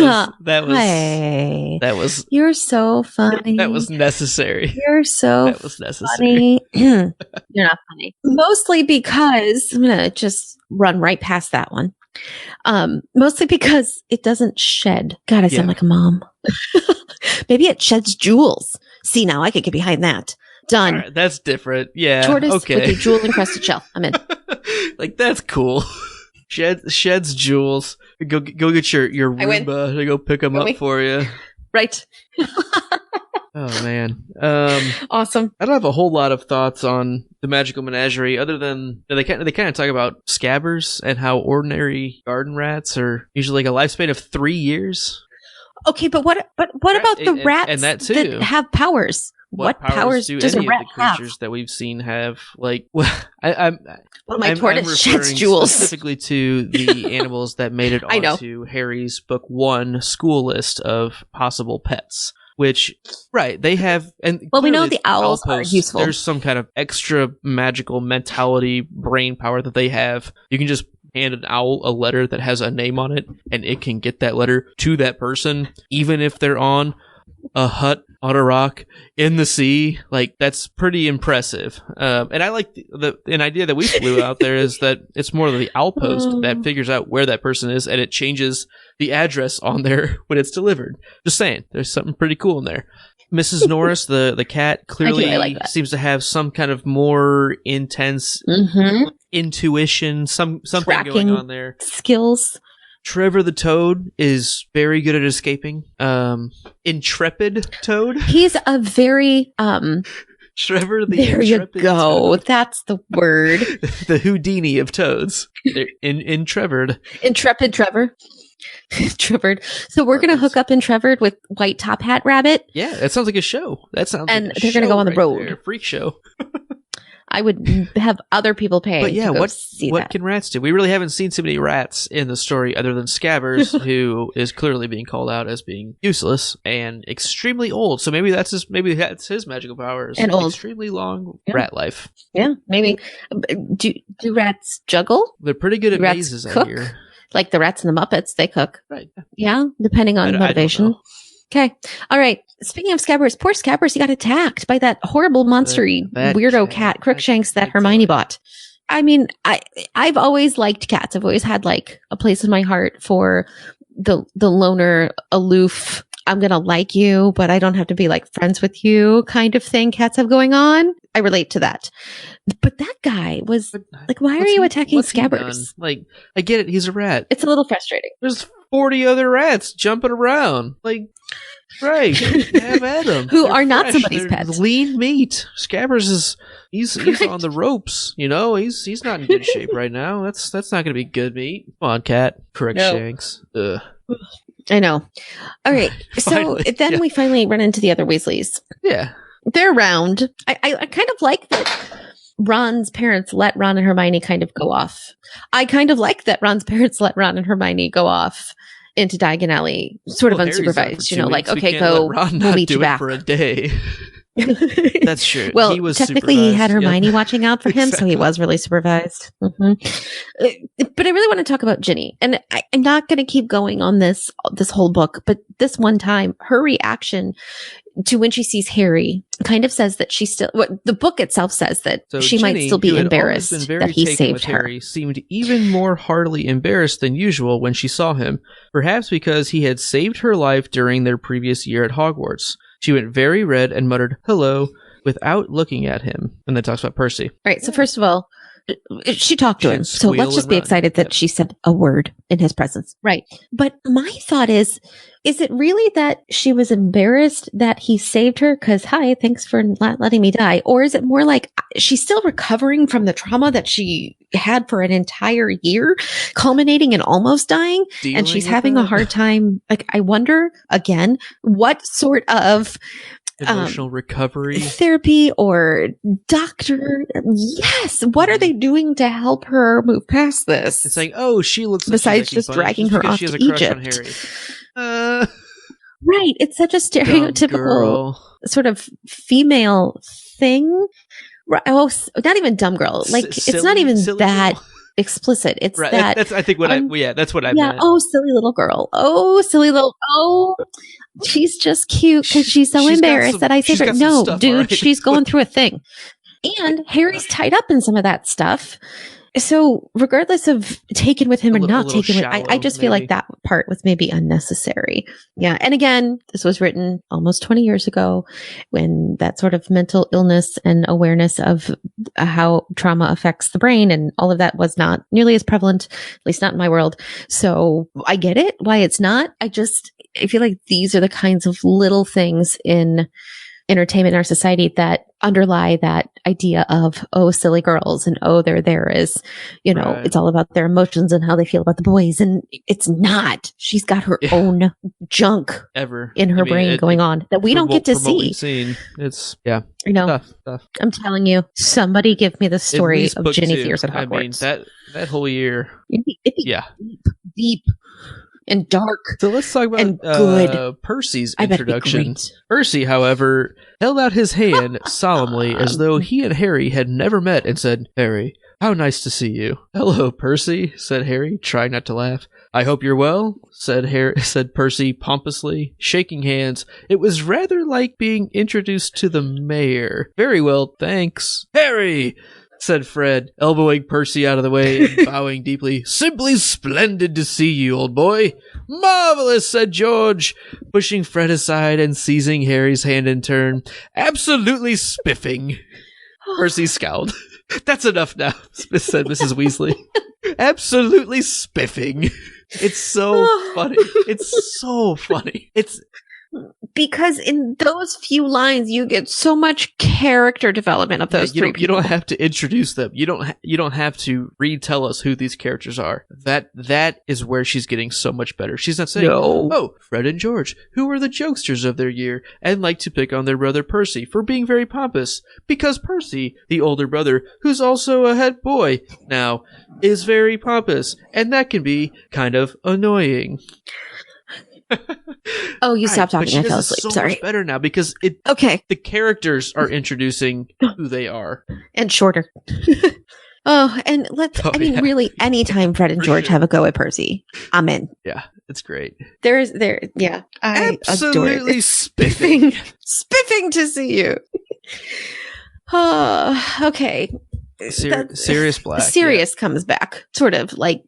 was. You're so funny. That was necessary. You're so. That was necessary. Funny. You're not funny. Mostly because I'm gonna just run right past that one. Mostly because it doesn't shed. God, I sound like a mom. Maybe it sheds jewels. See, now I could get behind that. Done. Right, that's different. Yeah. Tortoise okay. with a jewel encrusted shell. I'm in. Like, that's cool. Sheds jewels. Go get your Roomba to go pick them up for you. Right. Oh man. Awesome. I don't have a whole lot of thoughts on the Magical Menagerie, other than they kind of talk about scabbers and how ordinary garden rats are usually like a lifespan of 3 years. Okay, but what about the rats and that too. that have powers? What powers does any a rat of the creatures have? that we've seen have? Like, I'm my tortoise sheds jewels. Specifically to the animals that made it onto Harry's book 1 school list of possible pets. Which, right, they have, and we know the owls are useful. There's some kind of extra magical mentality, brain power that they have. You can just hand an owl a letter that has a name on it, and it can get that letter to that person, even if they're on a hut on a rock in the sea. Like, that's pretty impressive. And I like an idea that we flew out there is that it's more of the owl post that figures out where that person is, and it changes the address on there when it's delivered. Just saying, there's something pretty cool in there. Mrs. Norris, the cat, clearly seems to have some kind of more intense intuition, something tracking going on there. Skills. Trevor the Toad is very good at escaping. Intrepid Toad. He's a very Trevor the there Intrepid you go. Toad. That's the word. The Houdini of toads. Intrepid Trevor. Trevor. So we're gonna hook up in Trevor with White Top Hat Rabbit. Yeah, that sounds like a show. That sounds and like a they're gonna go on the road. There. Freak show. I would have other people pay. But yeah, to go what see that. can rats do? We really haven't seen too many rats in the story other than Scabbers, who is clearly being called out as being useless and extremely old. So maybe that's his magical powers. And old. Extremely long rat life. Yeah, maybe. Do rats juggle? They're pretty good at rats mazes, cook? I hear. Like the rats and the Muppets, they cook. Right. Yeah, depending on motivation. Okay. All right. Speaking of Scabbers, poor Scabbers, he got attacked by that horrible monstery weirdo cat, Crookshanks, that Hermione bought. I mean, I've always liked cats. I've always had like a place in my heart for the loner, aloof, I'm going to like you, but I don't have to be like friends with you kind of thing cats have going on. I relate to that. But that guy was like, why are you attacking Scabbers? Like, I get it. He's a rat. It's a little frustrating. There's 40 other rats jumping around. Like, right. Have at them. Who They're are not fresh. somebody's They're pets. Lean meat. Scabbers is, he's on the ropes. You know, he's not in good shape right now. That's not going to be good meat. Come on, cat. Crookshanks. No. I know. All right. So then we finally run into the other Weasleys. Yeah. They're around. I kind of like that Ron's parents let Ron and Hermione kind of go off. I kind of like that Ron's parents let Ron and Hermione go off into Diagon Alley, sort of unsupervised. You know, like, okay, go, we'll meet you back. For a day. That's true. Well, he was technically he had Hermione yeah. watching out for him, so he was really supervised. Mm-hmm. But I really want to talk about Ginny, and I'm not going to keep going on this whole book, but this one time, her reaction to when she sees Harry kind of says that she still, the book itself says that she Ginny, might still be embarrassed that he saved her. Harry, seemed even more heartily embarrassed than usual when she saw him, perhaps because he had saved her life during their previous year at Hogwarts. She went very red and muttered, "Hello," without looking at him. And then talks about Percy. Right. So first of all, she talked to him. So let's just be excited that she said a word in his presence. Right. But my thought is it really that she was embarrassed that he saved her? Because, hi, thanks for letting me die. Or is it more like she's still recovering from the trauma that she had for an entire year, culminating in almost dying? And she's having a hard time. Like, I wonder, again, what sort of emotional recovery therapy or doctor. Yes. What are they doing to help her move past this? It's like, oh, she looks like besides just dragging her off to Egypt. Right. It's such a stereotypical sort of female thing. Oh, not even dumb girl. Like it's not even that explicit. It's right. that. That's I think what that's what I meant. Oh, silly little girl. Oh, silly little. Oh, she's just cute because she's so embarrassed that I say her. No, dude, right. She's going through a thing, and Harry's tied up in some of that stuff. So regardless of taken with him or not taken with, I just feel like that part was maybe unnecessary. Yeah. And again, this was written almost 20 years ago when that sort of mental illness and awareness of how trauma affects the brain and all of that was not nearly as prevalent, at least not in my world. So I get it, why it's not. I feel like these are the kinds of little things in entertainment in our society that underlie that idea of, oh, silly girls and oh, they're there is, right. It's all about their emotions and how they feel about the boys. And it's not. She's got her own junk in her brain going on that we don't get to see. It's, tough. I'm telling you, somebody give me the story of Ginny Fears at Hogwarts. I mean, that whole year. It'd be deep. And dark. So let's talk about Percy's introduction. Percy, however, held out his hand solemnly as though he and Harry had never met and said, "Harry, how nice to see you." "Hello, Percy," said Harry, trying not to laugh. "I hope you're well," said Percy pompously, shaking hands. It was rather like being introduced to the mayor. "Very well, thanks." "Harry," said Fred, elbowing Percy out of the way and bowing deeply. "Simply splendid to see you, old boy." "Marvelous," said George, pushing Fred aside and seizing Harry's hand in turn. "Absolutely spiffing." Percy scowled. "That's enough now," said Mrs. Weasley. "Absolutely spiffing." It's so funny. It's so funny. It's because in those few lines you get so much character development of those three people. You don't have to introduce them. You don't have to retell us who these characters are. That is where she's getting so much better. She's not saying, "Oh, Fred and George, who are the jokesters of their year and like to pick on their brother Percy for being very pompous, because Percy, the older brother, who's also a head boy now, is very pompous, and that can be kind of annoying." Oh, you stopped talking. I fell asleep. So Sorry. Much better now because the characters are introducing who they are and shorter. And really, anytime Fred and George have a go at Percy, I'm in. Yeah, it's great. I absolutely spiffing, spiffing to see you. Okay. Sirius Black. Sirius comes back, sort of like,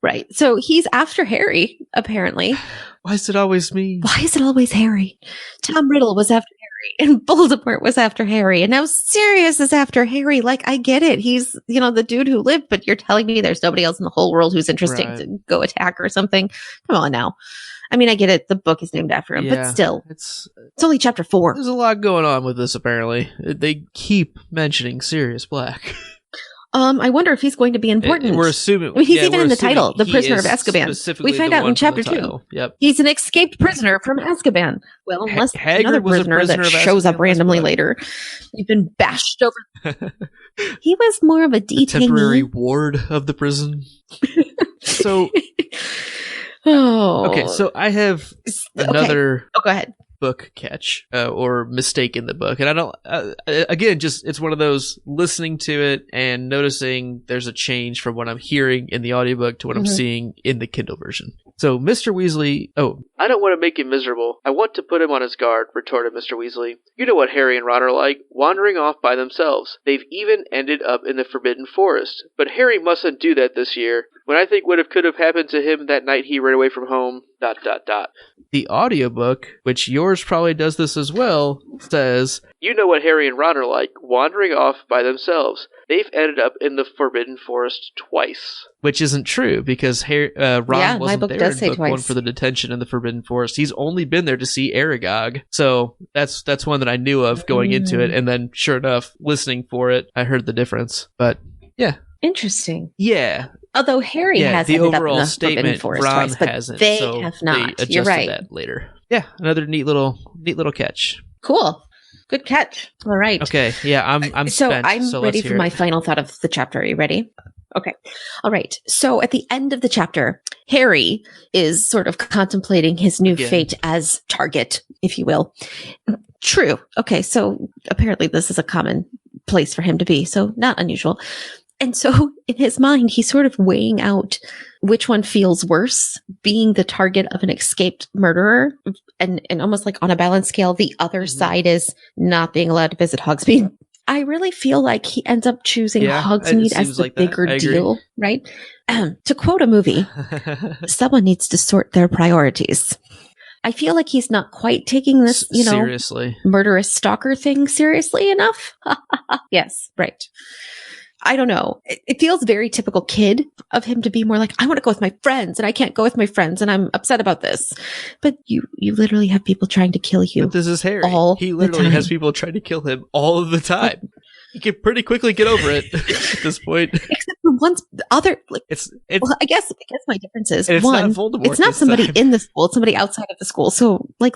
right. So he's after Harry, apparently. Why is it always me? Why is it always Harry? Tom Riddle was after Harry, and Voldemort was after Harry, and now Sirius is after Harry. Like, I get it. He's, the dude who lived, but you're telling me there's nobody else in the whole world who's interesting to go attack or something? Come on now. I mean, I get it. The book is named after him, but still, it's only chapter 4. There's a lot going on with this, apparently. They keep mentioning Sirius Black. I wonder if he's going to be important. We're assuming. I mean, he's even in the title, The Prisoner of Azkaban. We find out in chapter 2. Yep. He's an escaped prisoner from Azkaban. Well, unless another prisoner that shows up randomly later. You've been bashed over. He was more of a detainee. Temporary ward of the prison. So... Okay, so I have another go ahead. book catch or mistake in the book, and I don't. Again, just it's one of those listening to it and noticing there's a change from what I'm hearing in the audiobook to what I'm seeing in the Kindle version. So, Mr. Weasley... Oh, I don't want to make him miserable. I want to put him on his guard, retorted Mr. Weasley. You know what Harry and Ron are like, wandering off by themselves. They've even ended up in the Forbidden Forest. But Harry mustn't do that this year. When I think what could have happened to him that night he ran away from home... ... The audiobook, which yours probably does this as well, says, you know what Harry and Ron are like, wandering off by themselves. They've ended up in the Forbidden Forest twice. Which isn't true, because Ron wasn't there in book 1 for the detention in the Forbidden Forest. He's only been there to see Aragog. So that's one that I knew of going into it, and then sure enough, listening for it, I heard the difference. But yeah. Interesting. Yeah. Although Harry has the ended overall up in the statement, Forbidden Forest Ron twice, but hasn't. they so have not. They adjusted You're right. that later. Yeah, another neat little catch. Cool. Good catch. All right. Okay. Yeah, I'm so spent, I'm so ready let's for hear my it. final thought of the chapter. Are you ready? Okay. All right. So at the end of the chapter, Harry is sort of contemplating his new fate as target, if you will. True. Okay. So apparently this is a common place for him to be. So not unusual. And so in his mind, he's sort of weighing out which one feels worse, being the target of an escaped murderer and almost like on a balance scale, the other side is not being allowed to visit Hogsmeade. I really feel like he ends up choosing Hogsmeade as the bigger deal, right? To quote a movie, someone needs to sort their priorities. I feel like he's not quite taking this, seriously, murderous stalker thing seriously enough. Yes, right. I don't know. It feels very typical kid of him to be more like, I want to go with my friends and I can't go with my friends and I'm upset about this. But you literally have people trying to kill you. But this is Harry. He literally has people trying to kill him all of the time. He can pretty quickly get over it at this point. Except for one other, like, well, I guess my difference is one, it's not somebody in the school, it's somebody outside of the school. So like,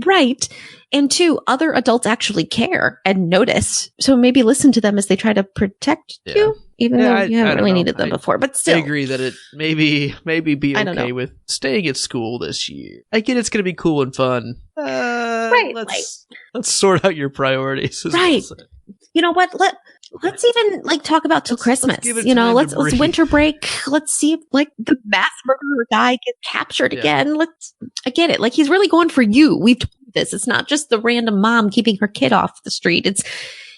right. And two, other adults actually care and notice. So maybe listen to them as they try to protect you, even though you haven't really needed them before. But still, I agree that it maybe be okay with staying at school this year. I get it's going to be cool and fun. Right. Let's sort out your priorities. Right. You know what? Let's even talk about till Christmas. Let's winter break. Let's see if the mass murderer guy gets captured again. I get it. He's really going for you. We've told you this. It's not just the random mom keeping her kid off the street.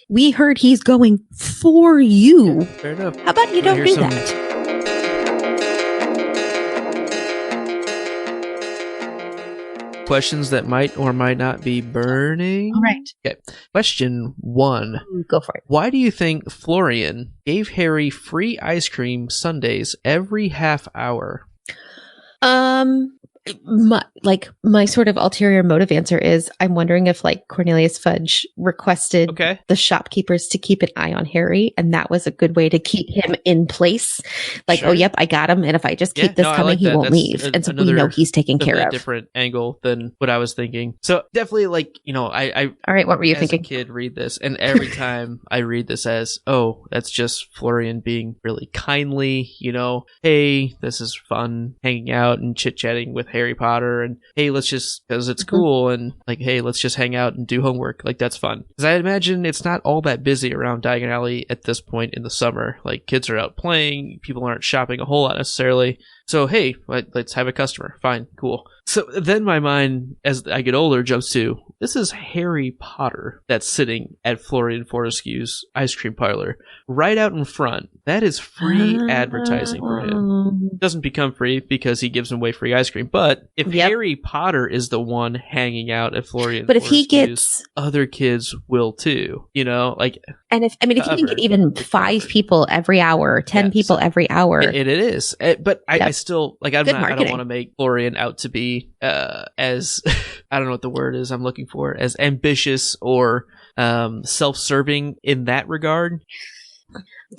We heard he's going for you. Fair enough. How about you don't do that? Questions that might or might not be burning. All right. Okay. Question 1. Go for it. Why do you think Florian gave Harry free ice cream sundaes every half hour? My sort of ulterior motive answer is I'm wondering if Cornelius Fudge requested the shopkeepers to keep an eye on Harry, and that was a good way to keep him in place. Oh, yep, I got him, and if I just keep this coming, he won't leave. And so we know he's taken care of. Different angle than what I was thinking. So definitely, I all right, what were you as thinking? A kid, read this, and every time I read this as, oh, that's just Florian being really kindly. Hey, this is fun, hanging out and chit chatting with Harry Potter, and hey, let's just, because it's cool, and hey, let's just hang out and do homework. That's fun. Because I imagine it's not all that busy around Diagon Alley at this point in the summer. Kids are out playing, people aren't shopping a whole lot necessarily. So hey, let's have a customer. Fine, cool. So then my mind, as I get older, jumps to, this is Harry Potter that's sitting at Florian Fortescue's ice cream parlor, right out in front. That is free advertising for him. It doesn't become free because he gives him away free ice cream. But if Harry Potter is the one hanging out at Florian Fortescue's, he gets, other kids will too. And if you can get even 5 people every hour, 10 people every hour, it is. But I still I don't want to make Florian out to be as I don't know what the word is I'm looking for, as ambitious or self-serving in that regard.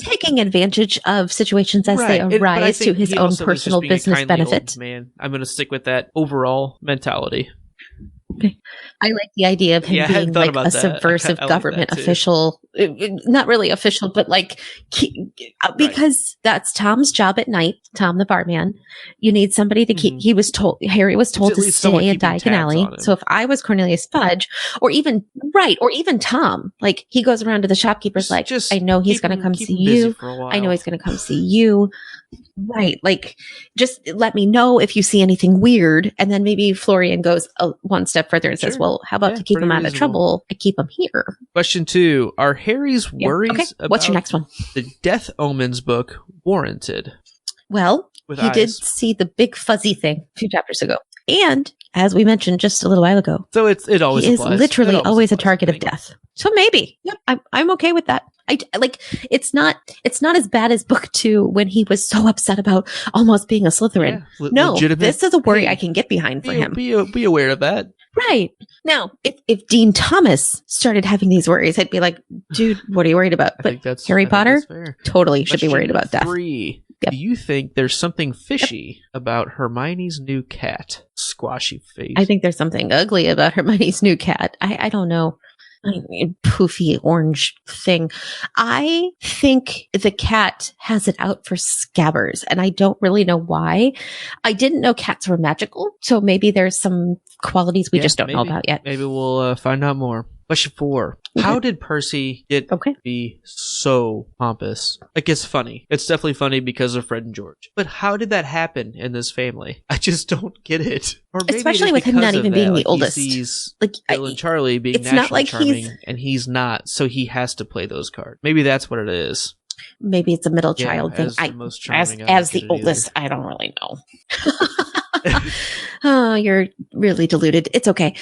Taking advantage of situations as they arise to his own personal business benefit. Man, I'm going to stick with that overall mentality. Okay. I like the idea of him being a subversive government official. Not really official, but because that's Tom's job at night, Tom the barman. You need somebody to keep, Harry was told to stay at Diagon Alley. So if I was Cornelius Fudge, or even Tom, he goes around to the shopkeepers I know he's going to come see you. I know he's going to come see you. Right. Just let me know if you see anything weird. And then maybe Florian goes one step further and says, well, how about to keep him out of trouble? I keep him here. Question 2. Are Harry's worries about what's your next one? The Death Omens book warranted? Well, he did see the big fuzzy thing 2 chapters ago. And as we mentioned just a little while ago, so it always he is applies. Literally always a target of death. So maybe, I'm okay with that. It's not as bad as book 2 when he was so upset about almost being a Slytherin. This is a worry I can get behind for him. Be aware of that. Right. Now, if Dean Thomas started having these worries, I'd be like, dude, what are you worried about? But Harry Potter totally should be worried about death. 3. Do you think there's something fishy about Hermione's new cat? Squashy face. I think there's something ugly about Hermione's new cat. I don't know. Poofy orange thing. I think the cat has it out for Scabbers, and I don't really know why. I didn't know cats were magical, so maybe there's some qualities we just don't know about yet. Maybe we'll find out more. Question 4. How did Percy get to be so pompous? Like, it's funny. It's definitely funny because of Fred and George. But how did that happen in this family? I just don't get it. Or maybe especially with him not even being the oldest. He sees Bill and Charlie being naturally charming, and he's not, so he has to play those cards. Maybe that's what it is. Maybe it's a middle child thing. As the oldest, I don't really know. Oh, you're really deluded. It's okay.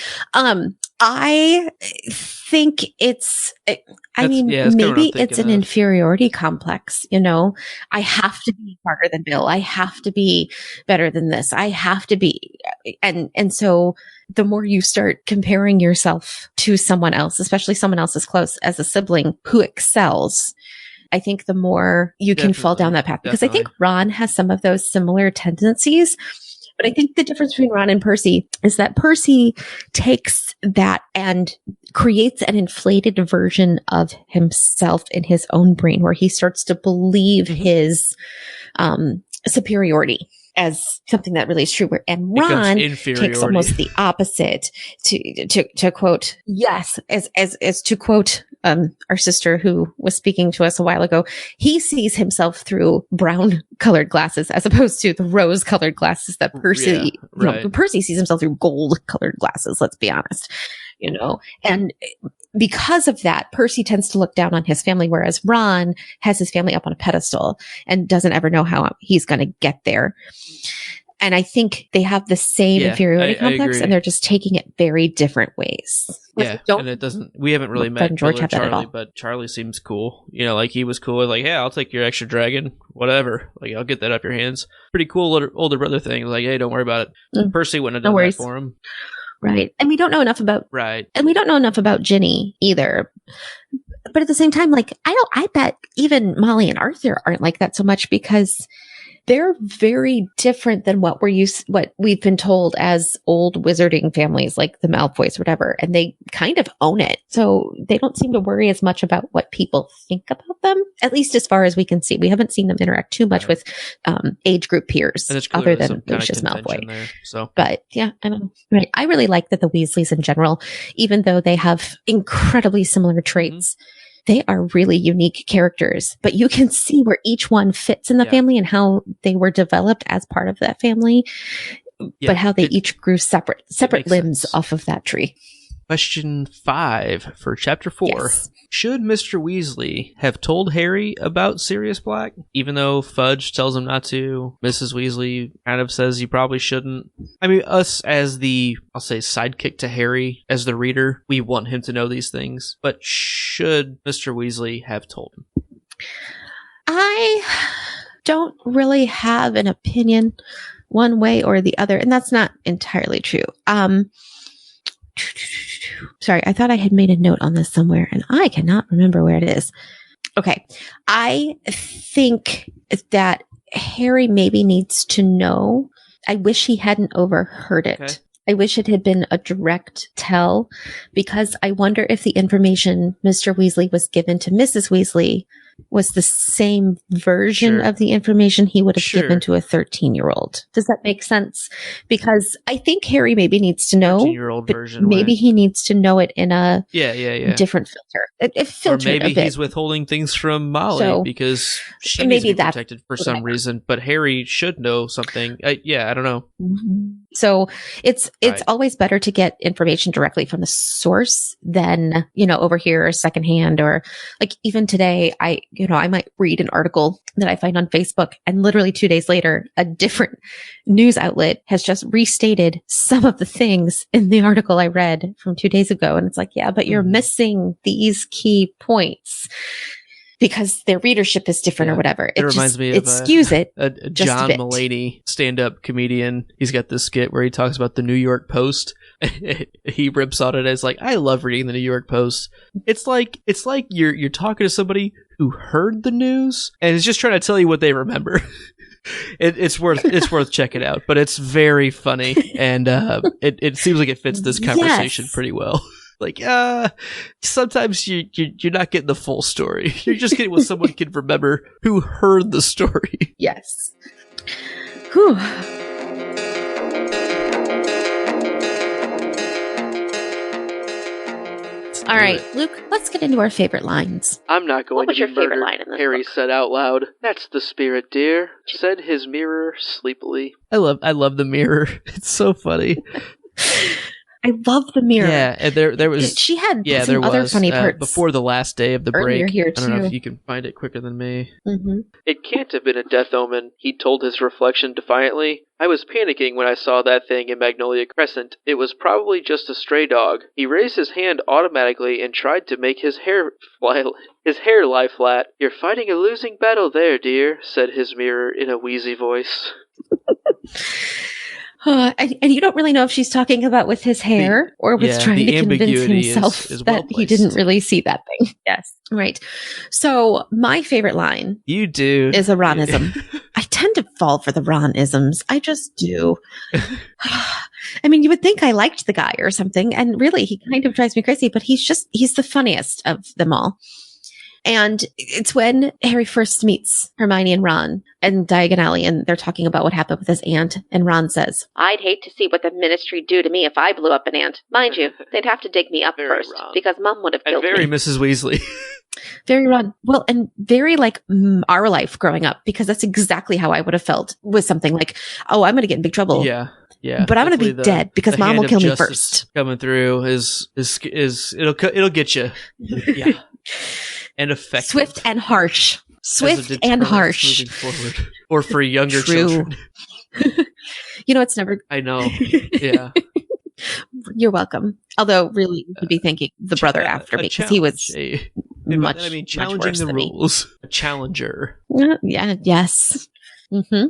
I think maybe it's an inferiority complex, you know? I have to be smarter than Bill. I have to be better than this. I have to be. And so the more you start comparing yourself to someone else, especially someone else as close as a sibling who excels, I think the more you can fall down that path. Because I think Ron has some of those similar tendencies. But I think the difference between Ron and Percy is that Percy takes that and creates an inflated version of himself in his own brain where he starts to believe his superiority as something that really is true. And Ron takes almost the opposite. To quote, as to quote our sister who was speaking to us a while ago, he sees himself through brown colored glasses as opposed to the rose colored glasses that Percy, Percy sees himself through gold colored glasses. Let's be honest, you know, and because of that, Percy tends to look down on his family, whereas Ron has his family up on a pedestal and doesn't ever know how he's going to get there. And I think they have the same inferiority complex, and they're just taking it very different ways. Yeah, and it doesn't. We haven't really met George or Charlie, but Charlie seems cool. You know, like he was cool. Like, yeah, I'll take your extra dragon, whatever. Like, I'll get that up your hands. Pretty cool older brother thing. Like, hey, don't worry about it. Percy wouldn't have done that for him. Right. And we don't know enough about And we don't know enough about Ginny either. But at the same time, like, I bet even Molly and Arthur aren't like that so much because they're very different than what we've been told as old wizarding families like the Malfoys or whatever. And they kind of own it. So they don't seem to worry as much about what people think about them, at least as far as we can see. We haven't seen them interact too much with age group peers other than Lucius Malfoy. So. But yeah, I don't know. Right. I really like that the Weasleys in general, even though they have incredibly similar traits, they are really unique characters, but you can see where each one fits in the family and how they were developed as part of that family, but how they each grew separate limbs off of that tree. Question 5 for chapter 4. Yes. Should Mr. Weasley have told Harry about Sirius Black? Even though Fudge tells him not to, Mrs. Weasley kind of says he probably shouldn't. I mean, us as the, I'll say, sidekick to Harry, as the reader, we want him to know these things. But should Mr. Weasley have told him? I don't really have an opinion one way or the other, and that's not entirely true. Sorry, I thought I had made a note on this somewhere, and I cannot remember where it is. Okay. I think that Harry maybe needs to know. I wish he hadn't overheard it. Okay. I wish it had been a direct tell, because I wonder if the information Mr. Weasley was given to Mrs. Weasley was the same version of the information he would have given to a 13-year-old. Does that make sense? Because I think Harry maybe needs to know, 13-year-old version. Maybe he needs to know it in a different filter. It filtered or maybe a bit. He's withholding things from Molly because she needs to be protected for some reason, but Harry should know something. I don't know. Mm-hmm. So it's always better to get information directly from the source than, over here or secondhand, or like even today, I might read an article that I find on Facebook, and literally 2 days later, a different news outlet has just restated some of the things in the article I read from 2 days ago. And it's like, yeah, but you're missing these key points because their readership is different or whatever. It reminds me of skews it a John Mulaney stand-up comedian. He's got this skit where he talks about the New York Post. He rips on it as like, I love reading the New York Post. It's like you're talking to somebody who heard the news, and it's just trying to tell you what they remember. It's worth checking out, but it's very funny, and it seems like it fits this conversation pretty well. Like, sometimes you're not getting the full story. You're just getting what someone can remember who heard the story. Yes. Whew. All right, Luke, let's get into our favorite lines. I'm not going What was to be your favorite murdered, line in this Harry book? said out loud. That's the spirit, dear, said his mirror sleepily. I love the mirror. It's so funny. I love the mirror. Yeah, and there was... She had some other funny parts. Before the last day of the break. Here I don't know too. if you can find it quicker than me. Mm-hmm. It can't have been a death omen, he told his reflection defiantly. I was panicking when I saw that thing in Magnolia Crescent. It was probably just a stray dog. He raised his hand automatically and tried to make his hair lie flat. You're fighting a losing battle there, dear, said his mirror in a wheezy voice. And you don't really know if she's talking about with his hair or was trying to convince himself is that he didn't really see that thing. Yes. Right. So my favorite line you do is a Ronism. I tend to fall for the Ron-isms. I just do. I mean, you would think I liked the guy or something, and really he kind of drives me crazy, but he's the funniest of them all. And it's when Harry first meets Hermione and Ron and Diagon Alley, and they're talking about what happened with his aunt. And Ron says, I'd hate to see what the ministry do to me if I blew up an ant. Mind you, they'd have to dig me up first, Ron. because Mum would have killed me. Very Mrs. Weasley. Very Ron. Well, and very like our life growing up, because that's exactly how I would have felt with something like, oh, I'm going to get in big trouble. Yeah. Yeah, but I'm going to be dead because Mom will kill me first. Coming through is it'll get you. Yeah. And effective. Swift and harsh. Swift and harsh. Moving forward. Or for younger children. You know, it's never... I know. Yeah. You're welcome. Although, really, you could be thanking the brother after me, because he was challenging the rules. A challenger. Yeah, yes. Mm-hmm.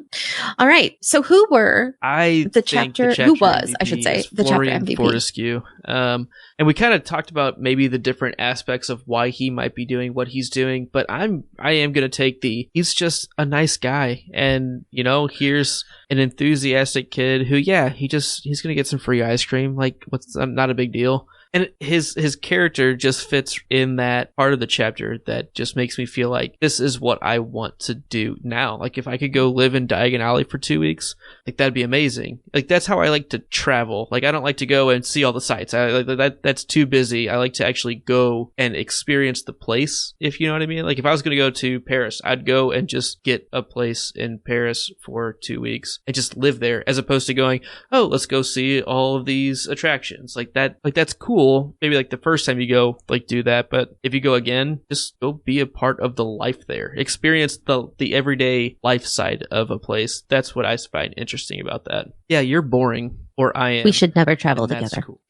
All right. So who were the chapter MVP I should say, the chapter MVP? Fortescue. And we kind of talked about maybe the different aspects of why he might be doing what he's doing, but I am going to take he's just a nice guy. And, you know, here's an enthusiastic kid who, he's going to get some free ice cream. Like, not a big deal. And his character just fits in that part of the chapter that just makes me feel like this is what I want to do now. Like, if I could go live in Diagon Alley for 2 weeks, like, that'd be amazing. Like, that's how I like to travel. Like, I don't like to go and see all the sights. That's too busy. I like to actually go and experience the place, if you know what I mean. Like, if I was going to go to Paris, I'd go and just get a place in Paris for 2 weeks and just live there, as opposed to going, oh, let's go see all of these attractions. Like, that's cool. Maybe like the first time you go, like, do that, but if you go again, just go be a part of the life there. Experience the everyday life side of a place. That's what I find interesting about that. Yeah, you're boring. Or I am. We should never travel together. Cool.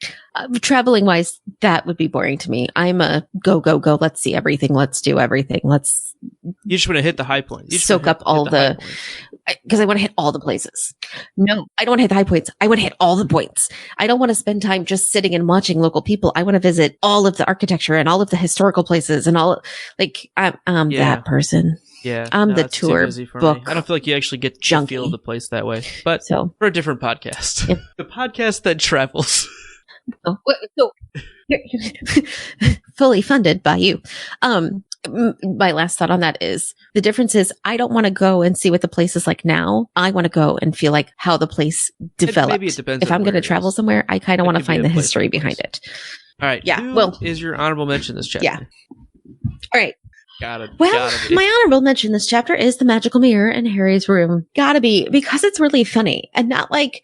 Traveling wise, that would be boring to me. I'm a go. Let's see everything. Let's do everything. You just want to hit the high points. Soak up all the, because I want to hit all the places. No, I don't want to hit the high points. I want to hit all the points. I don't want to spend time just sitting and watching local people. I want to visit all of the architecture and all of the historical places and all, like, I'm that person. Yeah, I'm the tour book. I don't feel like you actually get to feel the place that way. But for a different podcast. Yep. The podcast that travels. Fully funded by you. My last thought on that is the difference is I don't want to go and see what the place is like now. I want to go and feel like how the place developed. Maybe it depends. If I'm going to travel somewhere, I kind of want to find the history behind it. All right. Yeah. Who is your honorable mention this chapter? Yeah. All right. Gotta be. My honorable mention this chapter is the magical mirror in Harry's room. Gotta be, because it's really funny and not like,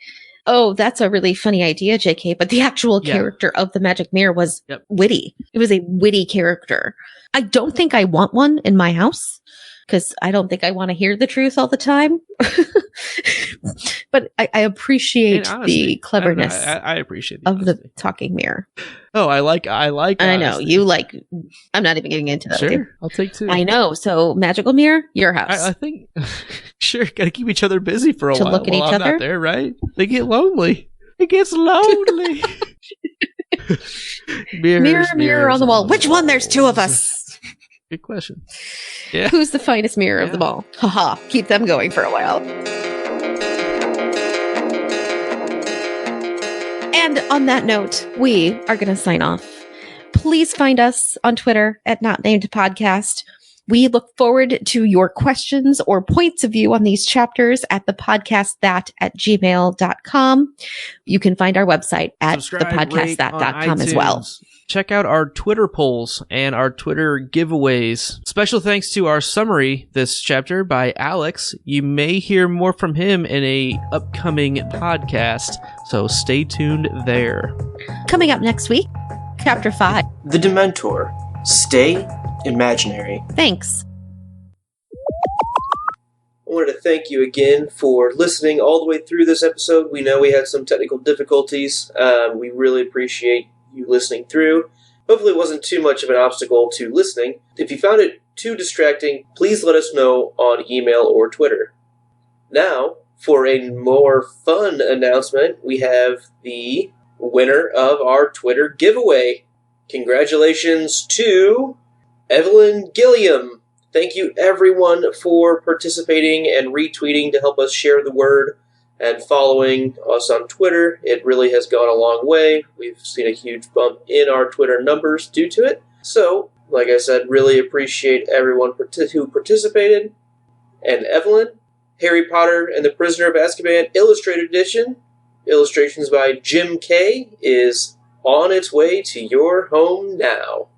oh, that's a really funny idea, JK, but the actual character of the magic mirror was witty. It was a witty character. I don't think I want one in my house, because I don't think I want to hear the truth all the time. But I appreciate the cleverness. I appreciate the talking mirror. Oh, I like. I know you like. I'm not even getting into that. Sure, I'll take two. I know. So magical mirror, your house. I think. Sure, got to keep each other busy for a while. To look at each I'm other. Not there, right? They get lonely. It gets lonely. Mirrors, mirror on the wall. Which one? There's two of us. Good question. Yeah. Who's the finest mirror of them all? Haha. Keep them going for a while. And on that note, we are going to sign off. Please find us on Twitter at Not Named Podcast. We look forward to your questions or points of view on these chapters at thepodcastthat@gmail.com. You can find our website at thepodcastthat.com as well. Check out our Twitter polls and our Twitter giveaways. Special thanks to our summary this chapter by Alex. You may hear more from him in a upcoming podcast, so stay tuned there. Coming up next week, Chapter 5. The Dementor. Stay imaginary. Thanks. I wanted to thank you again for listening all the way through this episode. We know we had some technical difficulties. We really appreciate you listening through. Hopefully it wasn't too much of an obstacle to listening. If you found it too distracting, please let us know on email or Twitter. Now, for a more fun announcement, we have the winner of our Twitter giveaway. Congratulations to Evelyn Gilliam. Thank you everyone for participating and retweeting to help us share the word and following us on Twitter. It really has gone a long way. We've seen a huge bump in our Twitter numbers due to it. So, like I said, really appreciate everyone who participated. And Evelyn, Harry Potter and the Prisoner of Azkaban Illustrated Edition, illustrations by Jim Kay, is on its way to your home now.